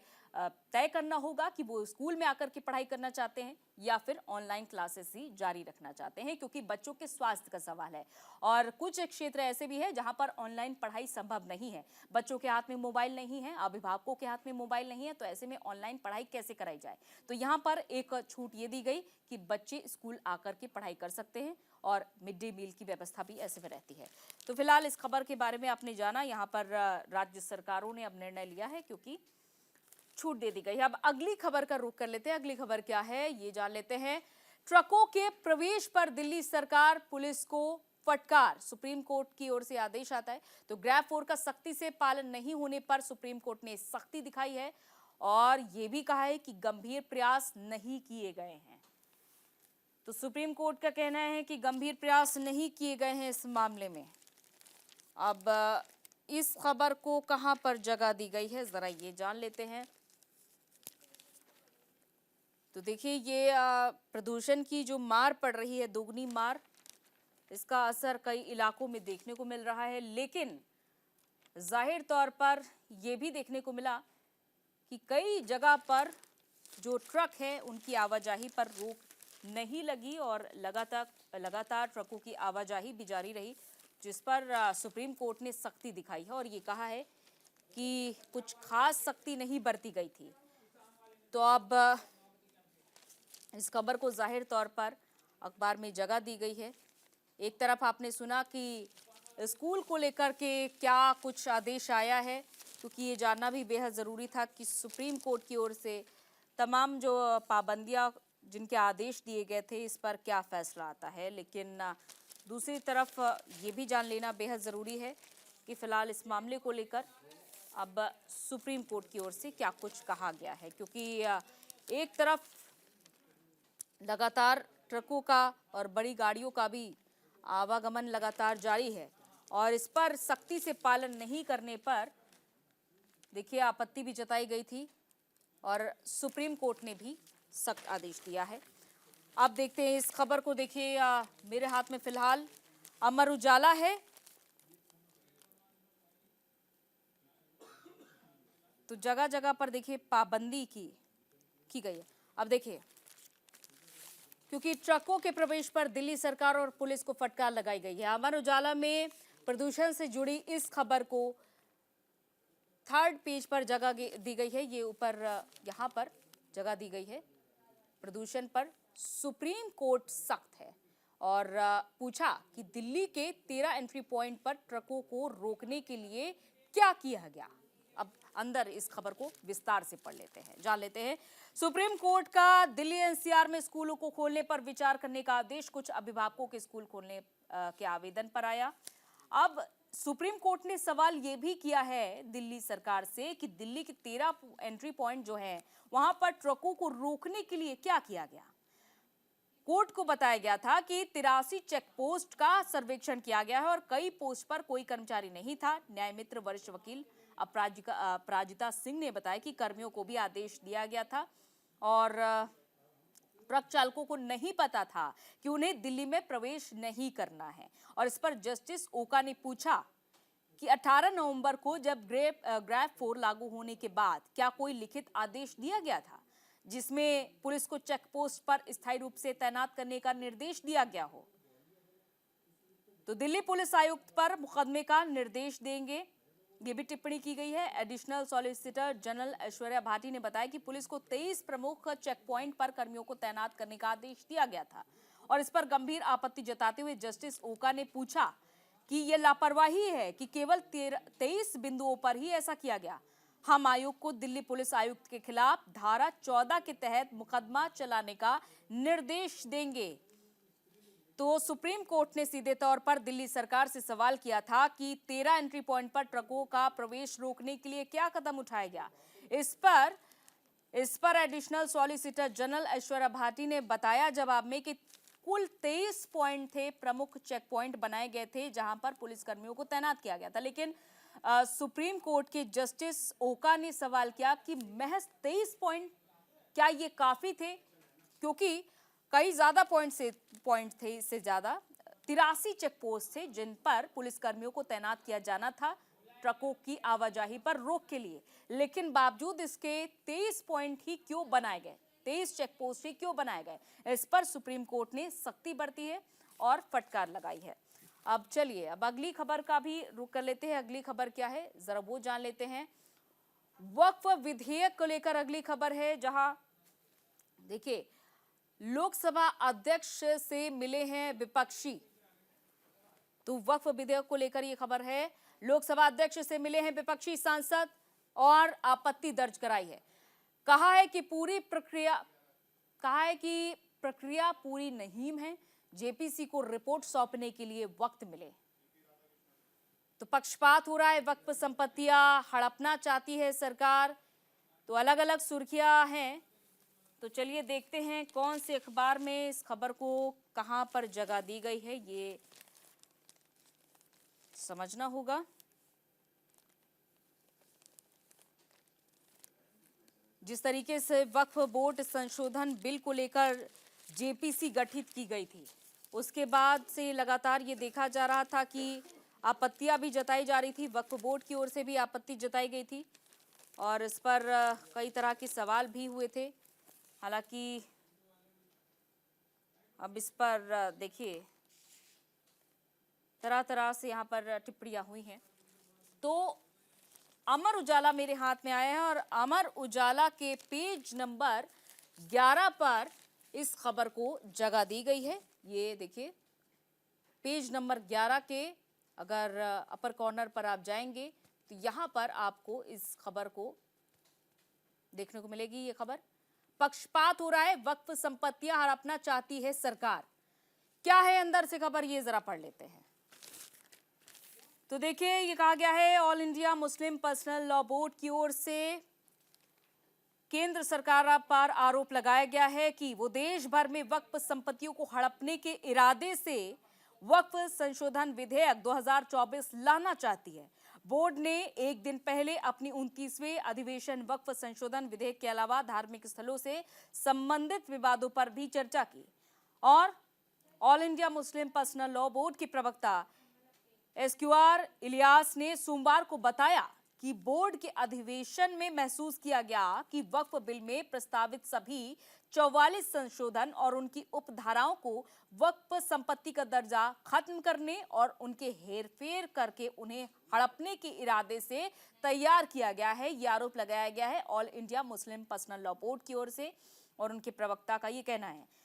[SPEAKER 1] तय करना होगा कि वो स्कूल में आकर के पढ़ाई करना चाहते हैं या फिर ऑनलाइन क्लासेस ही जारी रखना चाहते हैं, क्योंकि बच्चों के स्वास्थ्य का सवाल है। और कुछ क्षेत्र ऐसे भी है जहां पर ऑनलाइन पढ़ाई संभव नहीं है, बच्चों के हाथ में मोबाइल नहीं है, अभिभावकों के हाथ में मोबाइल नहीं है, तो ऐसे में ऑनलाइन पढ़ाई कैसे कराई जाए। तो यहाँ पर एक छूट ये दी गई कि बच्चे स्कूल आकर के पढ़ाई कर सकते हैं और मिड डे मील की व्यवस्था भी ऐसे में रहती है। तो फिलहाल इस खबर के बारे में आपने जाना, यहाँ पर राज्य सरकारों ने अब निर्णय लिया है क्योंकि छूट दे दी गई है। अब अगली खबर का रुख कर लेते हैं। अगली खबर क्या है ये जान लेते हैं। ट्रकों के प्रवेश पर दिल्ली सरकार पुलिस को फटकार, सुप्रीम कोर्ट की ओर से आदेश आता है। तो ग्रैब 4 का सख्ती से पालन नहीं होने पर सुप्रीम कोर्ट ने सख्ती दिखाई है और यह भी कहा है कि गंभीर प्रयास नहीं किए गए हैं। तो सुप्रीम कोर्ट का कहना है कि गंभीर प्रयास नहीं किए गए हैं इस मामले में। अब इस खबर को कहां पर जगह दी गई है जरा ये जान लेते हैं। तो देखिए ये प्रदूषण की जो मार पड़ रही है, दोगुनी मार, इसका असर कई इलाकों में देखने को मिल रहा है। लेकिन जाहिर तौर पर यह भी देखने को मिला कि कई जगह पर जो ट्रक है उनकी आवाजाही पर रोक नहीं लगी और लगातार ट्रकों की आवाजाही भी जारी रही, जिस पर सुप्रीम कोर्ट ने सख्ती दिखाई है और ये कहा है कि कुछ खास सख्ती नहीं बरती गई थी। तो अब इस खबर को जाहिर तौर पर अखबार में जगह दी गई है। एक तरफ आपने सुना कि स्कूल को लेकर के क्या कुछ आदेश आया है, क्योंकि ये जानना भी बेहद ज़रूरी था कि सुप्रीम कोर्ट की ओर से तमाम जो पाबंदियां जिनके आदेश दिए गए थे इस पर क्या फैसला आता है। लेकिन दूसरी तरफ ये भी जान लेना बेहद ज़रूरी है कि फ़िलहाल इस मामले को लेकर अब सुप्रीम कोर्ट की ओर से क्या कुछ कहा गया है, क्योंकि एक तरफ लगातार ट्रकों का और बड़ी गाड़ियों का भी आवागमन लगातार जारी है और इस पर सख्ती से पालन नहीं करने पर देखिए आपत्ति भी जताई गई थी और सुप्रीम कोर्ट ने भी सख्त आदेश दिया है। अब देखते हैं इस खबर को। देखिए मेरे हाथ में फिलहाल अमर उजाला है। तो जगह जगह पर देखिए पाबंदी की गई है। अब देखिए, क्योंकि ट्रकों के प्रवेश पर दिल्ली सरकार और पुलिस को फटकार लगाई गई है। अमर उजाला में प्रदूषण से जुड़ी इस खबर को 3rd पेज पर जगह दी गई है। ये ऊपर यहाँ पर जगह दी गई है। प्रदूषण पर सुप्रीम कोर्ट सख्त है और पूछा कि दिल्ली के 13 एंट्री पॉइंट पर ट्रकों को रोकने के लिए क्या किया गया। अब अंदर इस खबर को विस्तार से पढ़ लेते हैं, जान लेते हैं। सुप्रीम कोर्ट का दिल्ली एनसीआर में स्कूलों को खोलने पर विचार करने का आदेश कुछ अभिभावकों के स्कूल खोलने के आवेदन पर आया। अब सुप्रीम कोर्ट ने सवाल यह भी किया है दिल्ली सरकार से कि दिल्ली के 13 एंट्री पॉइंट जो है वहां पर ट्रकों को रोकने के लिए क्या किया गया। कोर्ट को बताया गया था कि 83 चेक पोस्ट का सर्वेक्षण किया गया है और कई पोस्ट पर कोई कर्मचारी नहीं था। न्याय मित्र वरिष्ठ वकील अपराजिता सिंह ने बताया कि कर्मियों को भी आदेश दिया गया था और ट्रक चालकों को नहीं पता था कि उन्हें दिल्ली में प्रवेश नहीं करना है। और इस पर जस्टिस ओका ने पूछा कि 18 नवंबर को जब ग्रैब 4 लागू होने के बाद क्या कोई लिखित आदेश दिया गया था जिसमें पुलिस को चेक पोस्ट पर स्थायी रूप से तैनात करने का निर्देश दिया गया हो। तो दिल्ली पुलिस आयुक्त पर मुकदमे का निर्देश देंगे, ये भी टिप्पणी की गई है। Additional solicitor general Aishwarya Bhati ने बताया कि पुलिस को 23 प्रमुख चेक पॉइंट पर कर्मियों को तैनात करने का आदेश दिया गया था और इस पर गंभीर आपत्ति जताते हुए जस्टिस ओका ने पूछा कि यह लापरवाही है कि केवल 23 बिंदुओं पर ही ऐसा किया गया। हम आयोग को दिल्ली पुलिस आयुक्त के खिलाफ धारा 14 के तहत मुकदमा चलाने का निर्देश देंगे। तो सुप्रीम कोर्ट ने सीधे तौर पर दिल्ली सरकार से सवाल किया था कि 13 एंट्री पॉइंट पर ट्रकों का प्रवेश रोकने के लिए क्या कदम उठाया गया। इस पर additional solicitor general Aishwarya Bhati ने बताया जवाब में कि कुल 23 पॉइंट थे, प्रमुख चेक पॉइंट बनाए गए थे जहां पर पुलिसकर्मियों को तैनात किया गया था। लेकिन सुप्रीम कोर्ट के जस्टिस ओका ने सवाल किया कि महज 23 पॉइंट क्या ये काफी थे, क्योंकि कई ज्यादा पॉइंट थे, इससे ज्यादा 83 चेक पोस्ट थे जिन पर पुलिसकर्मियों को तैनात किया जाना था ट्रकों की आवाजाही पर रोक के लिए। लेकिन बावजूद इसके 23 पॉइंट ही क्यों बनाए गए, 23 चेक पोस्ट ही क्यों बनाए गए, इस पर सुप्रीम कोर्ट ने सख्ती बरती है और फटकार लगाई है। अब चलिए अब अगली खबर का भी रुख कर लेते हैं। अगली खबर क्या है जरा वो जान लेते हैं। वक्फ विधेयक को लेकर अगली खबर है, जहां देखिए लोकसभा अध्यक्ष से मिले हैं विपक्षी। तो वक्फ विधेयक को लेकर ये खबर है, लोकसभा अध्यक्ष से मिले हैं विपक्षी सांसद और आपत्ति दर्ज कराई है। कहा है कि प्रक्रिया पूरी नहीं है, जेपीसी को रिपोर्ट सौंपने के लिए वक्त मिले। तो पक्षपात हो रहा है, वक्फ संपत्तियां हड़पना चाहती है सरकार। तो अलग अलग सुर्खियां हैं, तो चलिए देखते हैं कौन से अखबार में इस खबर को कहां पर जगह दी गई है, ये समझना होगा। जिस तरीके से वक्फ बोर्ड संशोधन बिल को लेकर जेपीसी गठित की गई थी, उसके बाद से लगातार ये देखा जा रहा था कि आपत्तियां भी जताई जा रही थी, वक्फ बोर्ड की ओर से भी आपत्ति जताई गई थी और इस पर कई तरह के सवाल भी हुए थे। हालांकि अब इस पर देखिए तरह तरह से यहाँ पर टिप्पणियां हुई हैं। तो अमर उजाला मेरे हाथ में आया है और अमर उजाला के पेज नंबर 11 पर इस खबर को जगह दी गई है। ये देखिए पेज नंबर 11 के अगर अपर कॉर्नर पर आप जाएंगे तो यहाँ पर आपको इस खबर को देखने को मिलेगी। ये खबर, पक्षपात हो रहा है, वक्फ संपत्तियां हड़पना चाहती है सरकार। क्या है अंदर से खबर, ये जरा पढ़ लेते हैं। तो देखिए ये कहा गया है, all India Muslim personal law board की ओर से केंद्र सरकार पर आरोप लगाया गया है कि वो देश भर में वक्फ संपत्तियों को हड़पने के इरादे से वक्फ संशोधन विधेयक 2024 लाना चाहती है। बोर्ड ने एक दिन पहले अपनी 29वें अधिवेशन वक्फ संशोधन विधेयक के अलावा धार्मिक स्थलों से संबंधित विवादों पर भी चर्चा की और all India Muslim personal law board के प्रवक्ता एसक्यूआर इलियास ने सोमवार को बताया कि बोर्ड के अधिवेशन में महसूस किया गया कि वक्फ बिल में प्रस्तावित सभी 44 संशोधन और उनकी उपधाराओं को वक्फ संपत्ति का दर्जा खत्म करने और उनके हेरफेर करके उन्हें हड़पने के इरादे से तैयार किया गया है। यह आरोप लगाया गया है all India Muslim personal law board की ओर से और उनके प्रवक्ता का ये कहना है।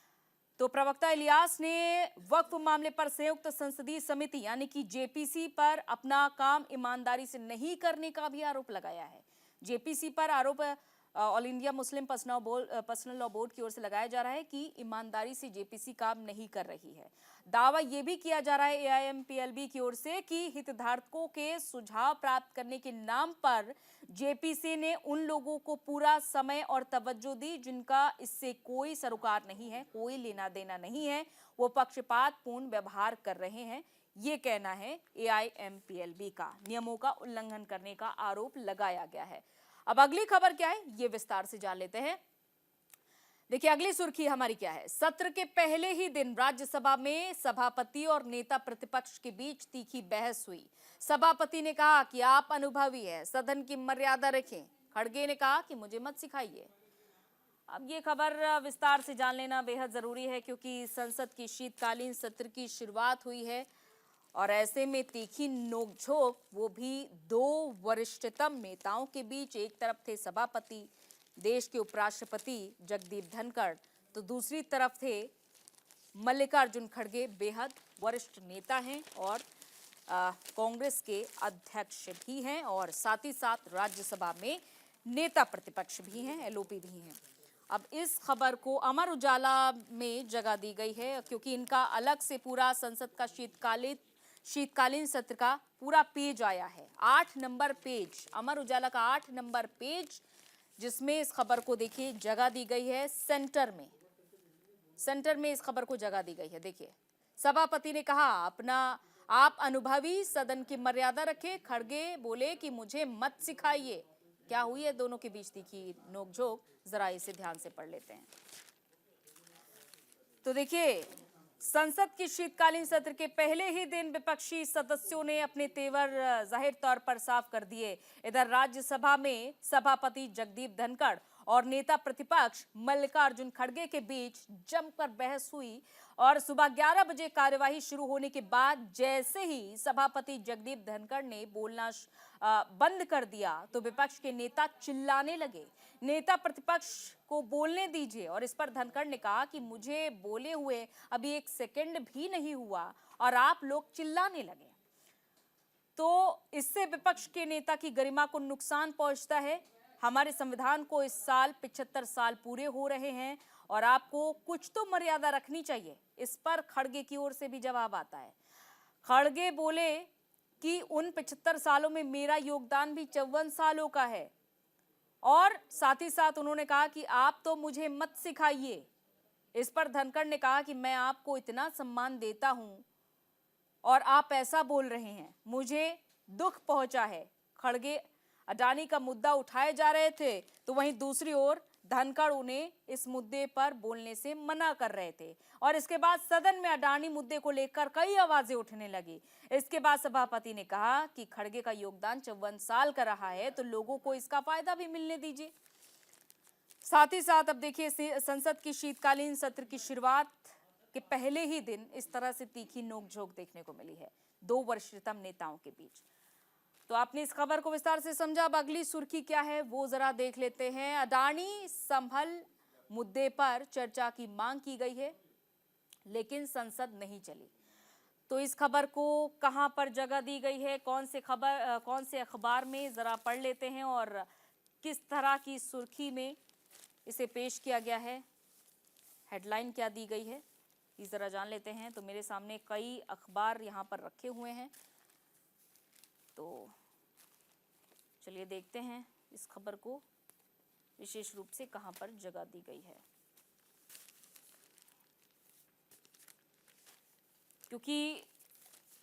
[SPEAKER 1] तो प्रवक्ता इलियास ने वक्फ मामले पर संयुक्त संसदीय समिति यानी कि जेपीसी पर अपना काम ईमानदारी से नहीं करने का भी आरोप लगाया है। जेपीसी पर आरोप all India Muslim personal law board की ओर से लगाया जा रहा है कि ईमानदारी से जेपीसी काम नहीं कर रही है। दावा यह भी किया जा रहा है एआईएमपीएलबी की ओर से कि हितधारकों के सुझाव प्राप्त करने के नाम पर जेपीसी ने उन लोगों को पूरा समय और तवज्जो दी जिनका इससे कोई सरोकार नहीं है, कोई लेना देना नहीं है, वो पक्षपातपूर्ण व्यवहार कर रहे हैं। ये कहना है एआईएमपीएलबी का। नियमों का उल्लंघन करने का आरोप लगाया गया है। अब अगली खबर क्या है, ये विस्तार से जान लेते हैं। देखिए अगली सुर्खी हमारी क्या है। सत्र के पहले ही दिन राज्यसभा में सभापति और नेता प्रतिपक्ष के बीच तीखी बहस हुई। सभापति ने कहा कि आप अनुभवी हैं, सदन की मर्यादा रखें। खड़गे ने कहा कि मुझे मत सिखाइए। अब ये खबर विस्तार से जान लेना बेहद जरूरी है क्योंकि संसद की शीतकालीन सत्र की शुरुआत हुई है और ऐसे में तीखी नोकझोंक, वो भी दो वरिष्ठतम नेताओं के बीच। एक तरफ थे सभापति देश के उपराष्ट्रपति जगदीप धनखड़, तो दूसरी तरफ थे मल्लिकार्जुन खड़गे, बेहद वरिष्ठ नेता हैं और कांग्रेस के अध्यक्ष भी हैं और साथ ही साथ राज्यसभा में नेता प्रतिपक्ष भी हैं, एलओपी भी हैं। अब इस खबर को अमर उजाला में जगह दी गई है क्योंकि इनका अलग से पूरा संसद का शीतकालीन सत्र का पूरा पेज आया है। 8 नंबर पेज, अमर उजाला का 8 नंबर पेज, जिसमें इस खबर को देखिए जगह दी गई है सेंटर में इस खबर को जगह दी गई है। देखिए सभापति ने कहा आप अनुभवी, सदन की मर्यादा रखें। खड़गे बोले कि मुझे मत सिखाइए। क्या हुई है दोनों के बीच तीखी नोकझोंक, जरा इसे ध्यान से पढ़ लेते हैं। तो देखिए संसद की शीतकालीन सत्र के पहले ही दिन विपक्षी सदस्यों ने अपने तेवर जाहिर तौर पर साफ कर दिए। इधर राज्यसभा में सभापति जगदीप धनखड़ और नेता प्रतिपक्ष मल्लिकार्जुन खड़गे के बीच जमकर बहस हुई और सुबह 11 बजे कार्यवाही शुरू होने के बाद जैसे ही सभापति जगदीप धनखड़ ने बोलना बंद कर दिया तो विपक्ष के नेता चिल्लाने लगे, नेता प्रतिपक्ष को बोलने दीजिए। और इस पर धनखड़ ने कहा कि मुझे बोले हुए अभी 1 सेकंड भी नहीं हुआ और आप लोग चिल्लाने लगे। तो इससे विपक्ष के नेता की गरिमा को नुकसान पहुंचता है। हमारे संविधान को इस साल 75 साल पूरे हो रहे हैं और आपको कुछ तो मर्यादा रखनी चाहिए। इस पर खड़गे की ओर से भी जवाब आता है। खड़गे बोले कि उन 75 सालों में मेरा योगदान भी 54 सालों का है और साथ ही साथ उन्होंने कहा कि आप तो मुझे मत सिखाइए। इस पर धनखड़ ने कहा कि मैं आपको इतना सम्मान देता हूं और आप ऐसा बोल रहे हैं, मुझे दुख पहुंचा है। खड़गे अडानी का मुद्दा उठाए जा रहे थे तो वहीं दूसरी ओर धनखड़ उन्हें इस मुद्दे पर बोलने से मना कर रहे थे और इसके बाद सदन में अडानी मुद्दे को लेकर कई आवाजें उठने लगी। इसके बाद सभापति ने कहा कि खड़गे का योगदान 54 साल का रहा है तो लोगों को इसका फायदा भी मिलने दीजिए। साथ ही साथ अब देखिए संसद की शीतकालीन सत्र की शुरुआत के पहले ही दिन इस तरह से तीखी नोकझोंक देखने को मिली है दो वरिष्ठतम नेताओं के बीच। तो आपने इस खबर को विस्तार से समझा। अब अगली सुर्खी क्या है वो जरा देख लेते हैं। अडानी संभल मुद्दे पर चर्चा की मांग की गई है लेकिन संसद नहीं चली। तो इस खबर को कहां पर जगह दी गई है, कौन से अखबार में, जरा पढ़ लेते हैं और किस तरह की सुर्खी में इसे पेश किया गया है, हेडलाइन क्या दी गई है, ये जरा जान लेते हैं। तो मेरे सामने कई अखबार यहाँ पर रखे हुए हैं तो चलिए देखते हैं इस खबर को विशेष रूप से कहां पर जगह दी गई है। क्योंकि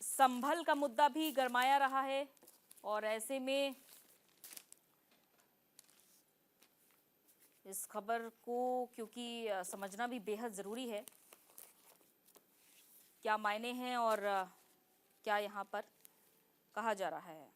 [SPEAKER 1] संभल का मुद्दा भी गरमाया रहा है और ऐसे में इस खबर को क्योंकि समझना भी बेहद जरूरी है, क्या मायने हैं और क्या यहाँ पर कहा जा रहा है।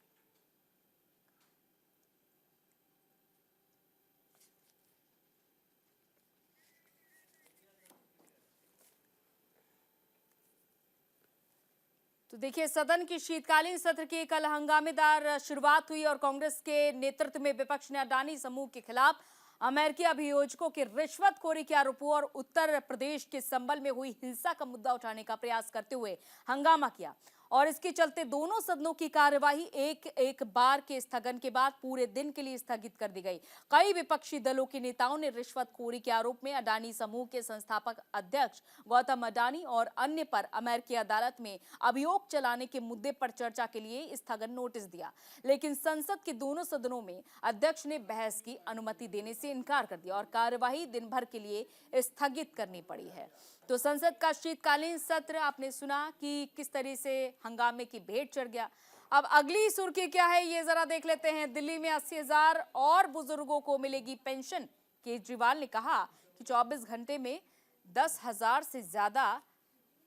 [SPEAKER 1] तो देखिए सदन की शीतकालीन सत्र की कल हंगामेदार शुरुआत हुई और कांग्रेस के नेतृत्व में विपक्ष ने अडानी समूह के खिलाफ अमेरिकी अभियोजकों के रिश्वतखोरी के आरोपों और उत्तर प्रदेश के संभल में हुई हिंसा का मुद्दा उठाने का प्रयास करते हुए हंगामा किया और इसके चलते दोनों सदनों की कार्यवाही एक एक बार के स्थगन के बाद पूरे दिन के लिए स्थगित कर दी गई। कई विपक्षी दलों के नेताओं ने रिश्वतखोरी के आरोप में अडानी समूह के संस्थापक अध्यक्ष गौतम अडानी और अन्य पर अमेरिकी अदालत में अभियोग चलाने के मुद्दे पर चर्चा के लिए स्थगन नोटिस दिया, लेकिन संसद के दोनों सदनों में अध्यक्ष ने बहस की अनुमति देने से इनकार कर दिया और कार्यवाही दिन भर के लिए स्थगित करनी पड़ी है। तो संसद का शीतकालीन सत्र आपने सुना कि किस तरह से हंगामे की भेंट चढ़ गया। अब अगली सुर्खी क्या है ये जरा देख लेते हैं। दिल्ली में 80,000 और बुजुर्गों को मिलेगी पेंशन। केजरीवाल ने कहा कि 24 घंटे में 10,000 से ज्यादा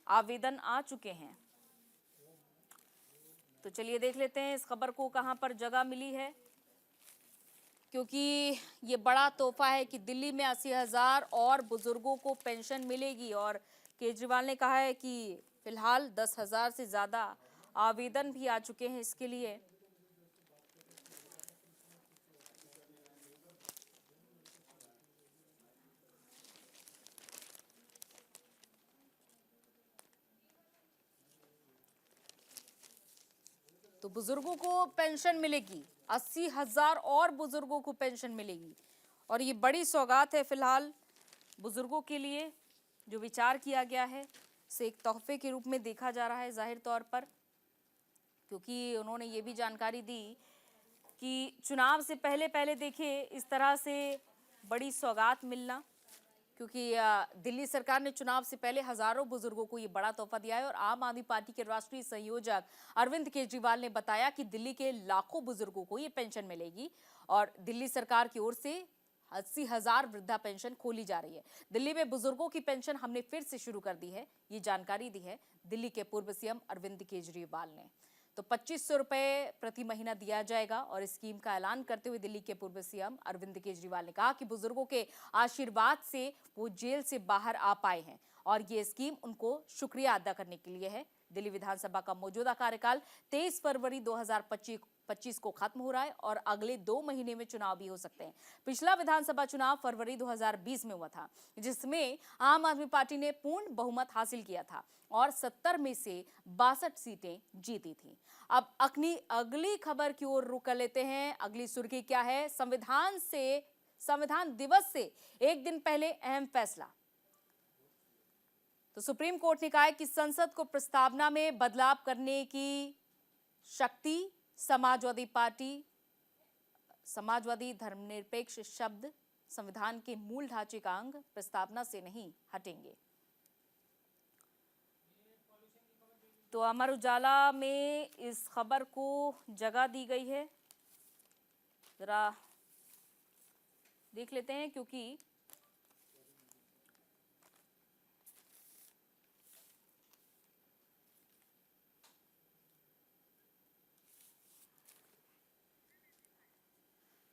[SPEAKER 1] आवेदन आ चुके हैं। तो चलिए देख लेते हैं इस खबर को कहां पर जगह मिली है, क्योंकि ये बड़ा तोहफा है कि दिल्ली में 80,000 और बुजुर्गों को पेंशन मिलेगी और केजरीवाल ने कहा है कि फिलहाल 10,000 से ज्यादा आवेदन भी आ चुके हैं इसके लिए। तो बुजुर्गों को पेंशन मिलेगी, 80,000 और बुजुर्गों को पेंशन मिलेगी और ये बड़ी सौगात है फिलहाल बुजुर्गों के लिए। जो विचार किया गया है इसे एक तोहफे के रूप में देखा जा रहा है जाहिर तौर पर, क्योंकि उन्होंने ये भी जानकारी दी कि चुनाव से पहले देखिए इस तरह से बड़ी सौगात मिलना, क्योंकि दिल्ली सरकार ने चुनाव से पहले हजारों बुजुर्गों को ये बड़ा तोहफा दिया है। और आम आदमी पार्टी के राष्ट्रीय संयोजक अरविंद केजरीवाल ने बताया कि दिल्ली के लाखों बुजुर्गों को ये पेंशन मिलेगी और दिल्ली सरकार की ओर से 80,000 वृद्धा पेंशन खोली जा रही है। दिल्ली में बुजुर्गों की पेंशन हमने फिर से शुरू कर दी है, ये जानकारी दी है दिल्ली के पूर्व सीएम अरविंद केजरीवाल ने। तो 2,500 रुपए प्रति महीना दिया जाएगा और इस स्कीम का ऐलान करते हुए दिल्ली के पूर्व सीएम अरविंद केजरीवाल ने कहा कि बुजुर्गों के आशीर्वाद से वो जेल से बाहर आ पाए हैं और ये स्कीम उनको शुक्रिया अदा करने के लिए है। दिल्ली विधानसभा का मौजूदा कार्यकाल 23 फरवरी 2025 को खत्म हो रहा है और अगले 2 महीने में चुनाव भी हो सकते हैं। पिछला विधानसभा चुनाव फरवरी 2020 में हुआ था, जिसमें आम आदमी पार्टी ने पूर्ण बहुमत हासिल किया था और 70 में से 62 सीटें जीती थी। अब अगली खबर की ओर रुक कर लेते हैं। अगली सुर्खी क्या है? संविधान दिवस से एक दिन पहले अहम फैसला। तो सुप्रीम कोर्ट ने कहा है कि संसद को प्रस्तावना में बदलाव करने की शक्ति समाजवादी धर्मनिरपेक्ष शब्द संविधान के मूल ढांचे का अंग प्रस्तावना से नहीं हटेंगे। तो अमर उजाला में इस खबर को जगह दी गई है, जरा देख लेते हैं। क्योंकि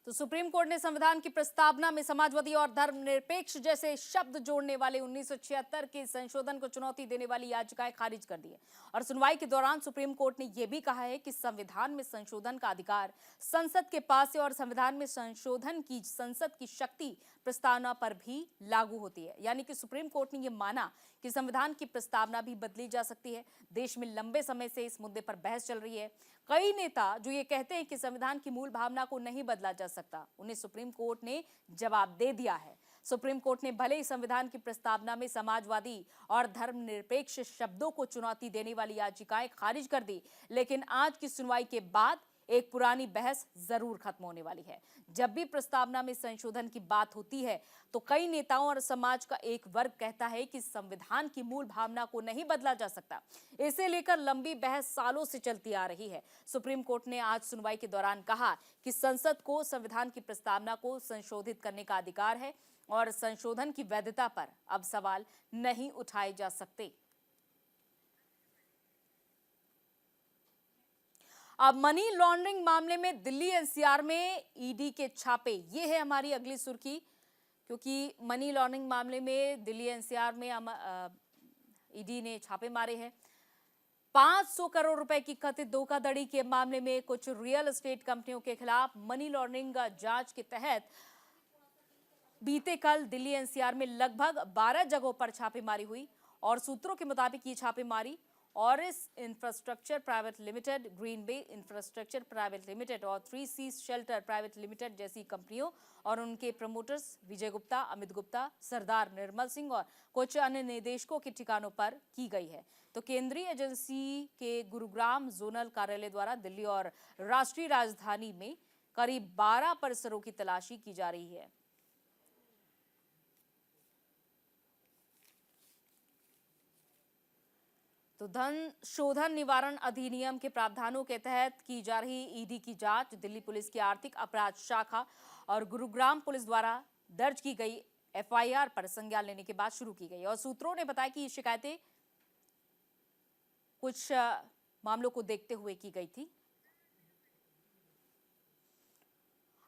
[SPEAKER 1] तो सुप्रीम कोर्ट ने संविधान की प्रस्तावना में समाजवादी और धर्मनिरपेक्ष जैसे शब्द जोड़ने वाले 1976 के संशोधन को चुनौती देने वाली याचिकाएं खारिज कर दी है। और सुनवाई के दौरान सुप्रीम कोर्ट ने यह भी कहा है कि संविधान में संशोधन का अधिकार संसद के पास है और संविधान में संशोधन की संसद की शक्ति प्रस्तावना पर भी लागू होती है। यानी कि सुप्रीम कोर्ट ने यह माना कि संविधान की प्रस्तावना भी बदली जा सकती है। देश में लंबे समय से इस मुद्दे पर बहस चल रही है। कई नेता जो ये कहते हैं कि संविधान की मूल भावना को नहीं बदला जा सकता, उन्हें सुप्रीम कोर्ट ने जवाब दे दिया है। सुप्रीम कोर्ट ने भले ही संविधान की प्रस्तावना में समाजवादी और धर्मनिरपेक्ष शब्दों को चुनौती देने वाली याचिकाएं खारिज कर दी, लेकिन आज की सुनवाई के बाद एक पुरानी बहस जरूर खत्म होने वाली है। जब भी प्रस्तावना में संशोधन की बात होती है तो कई नेताओं और समाज का एक वर्ग कहता है कि संविधान की मूल भावना को नहीं बदला जा सकता। इसे लेकर लंबी बहस सालों से चलती आ रही है। सुप्रीम कोर्ट ने आज सुनवाई के दौरान कहा कि संसद को संविधान की प्रस्तावना को संशोधित करने का अधिकार है और संशोधन की वैधता पर अब सवाल नहीं उठाए जा सकते। अब मनी लॉन्ड्रिंग मामले में दिल्ली एनसीआर में ईडी के छापे, ये है हमारी अगली सुर्खी। क्योंकि मनी लॉन्ड्रिंग मामले में दिल्ली एनसीआर में ईडी ने छापे मारे हैं। 500 करोड़ रुपए की कथित धोखाधड़ी के मामले में कुछ रियल एस्टेट कंपनियों के खिलाफ मनी लॉन्ड्रिंग जांच के तहत बीते कल दिल्ली एनसीआर में लगभग 12 जगहों पर छापेमारी हुई और सूत्रों के मुताबिक ये छापेमारी Auris Infrastructure Private Limited, Green Bay Infrastructure Private Limited और 3C शेल्टर प्राइवेट लिमिटेड जैसी कंपनियों और उनके प्रमोटर्स विजय गुप्ता, अमित गुप्ता, सरदार निर्मल सिंह और कुछ अन्य निदेशकों के ठिकानों पर की गई है। तो केंद्रीय एजेंसी के गुरुग्राम जोनल कार्यालय द्वारा दिल्ली और राष्ट्रीय राजधानी में करीब 12 परिसरों की तलाशी की जा रही है। तो धन शोधन निवारण अधिनियम के प्रावधानों के तहत की जा रही ईडी की जांच दिल्ली पुलिस की आर्थिक अपराध शाखा और गुरुग्राम पुलिस द्वारा दर्ज की गई एफआईआर पर संज्ञान लेने के बाद शुरू की गई और सूत्रों ने बताया कि ये शिकायतें कुछ मामलों को देखते हुए की गई थी।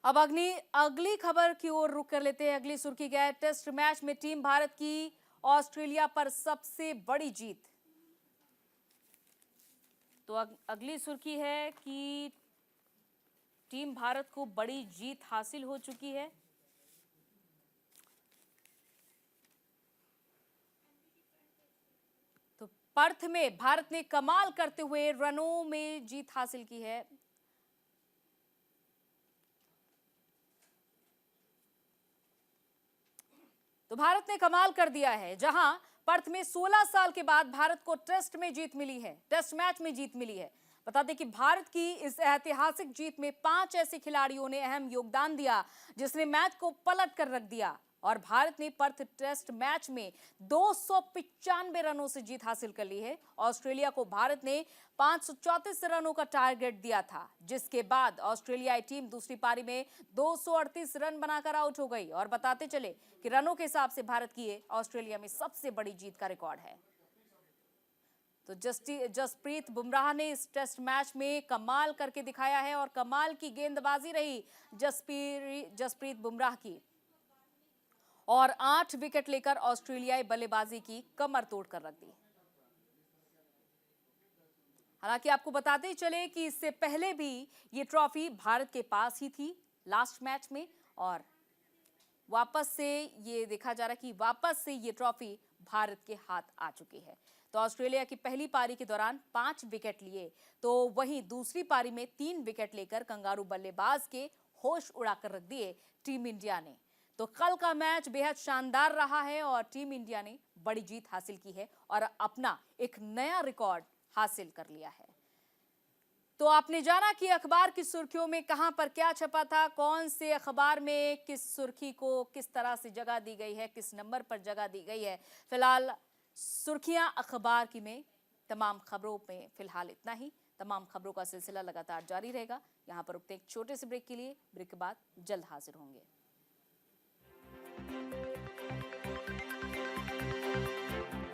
[SPEAKER 1] अब अगली खबर की ओर रुख कर लेते हैं। अगली सुर्खी क्या है? टेस्ट मैच में टीम भारत की ऑस्ट्रेलिया पर सबसे बड़ी जीत। तो अगली सुर्खी है कि टीम भारत को बड़ी जीत हासिल हो चुकी है। तो पर्थ में भारत ने कमाल करते हुए रनों में जीत हासिल की है। तो भारत ने कमाल कर दिया है, जहां पर्थ में 16 साल के बाद भारत को टेस्ट में जीत मिली है, टेस्ट मैच में जीत मिली है। बता दें कि भारत की इस ऐतिहासिक जीत में 5 ऐसे खिलाड़ियों ने अहम योगदान दिया जिसने मैच को पलट कर रख दिया और भारत ने पर्थ टेस्ट मैच में 295 रनों से जीत हासिल कर ली है। ऑस्ट्रेलिया को भारत ने 534 रनों का टारगेट दिया था, जिसके बाद ऑस्ट्रेलियाई टीम दूसरी पारी में 238 रन बनाकर आउट हो गई और बताते चले कि रनों के हिसाब से भारत की ऑस्ट्रेलिया में सबसे बड़ी जीत का रिकॉर्ड है। तो जसप्रीत बुमराह ने इस टेस्ट मैच में कमाल करके दिखाया है और कमाल की गेंदबाजी रही जसप्रीत बुमराह की और 8 विकेट लेकर ऑस्ट्रेलियाई बल्लेबाजी की कमर तोड़ कर रख दी। हालांकि आपको बताते ही चले कि इससे पहले भी ये ट्रॉफी भारत के पास ही थी लास्ट मैच में और वापस से ये देखा जा रहा है कि वापस से ये ट्रॉफी भारत के हाथ आ चुकी है। तो ऑस्ट्रेलिया की पहली पारी के दौरान 5 विकेट लिए, तो वहीं दूसरी पारी में 3 विकेट लेकर कंगारू बल्लेबाज के होश उड़ाकर रख दिए टीम इंडिया ने। तो कल का मैच बेहद शानदार रहा है और टीम इंडिया ने बड़ी जीत हासिल की है और अपना एक नया रिकॉर्ड हासिल कर लिया है। तो आपने जाना कि अखबार की सुर्खियों में कहां पर क्या छपा था, कौन से अखबार में किस सुर्खी को किस तरह से जगह दी गई है, किस नंबर पर जगह दी गई है। फिलहाल सुर्खियां अखबार की में तमाम खबरों में फिलहाल इतना ही। तमाम खबरों का सिलसिला लगातार जारी रहेगा। यहां पर रुकते एक छोटे से ब्रेक के लिए, ब्रेक के बाद जल्द हाजिर होंगे।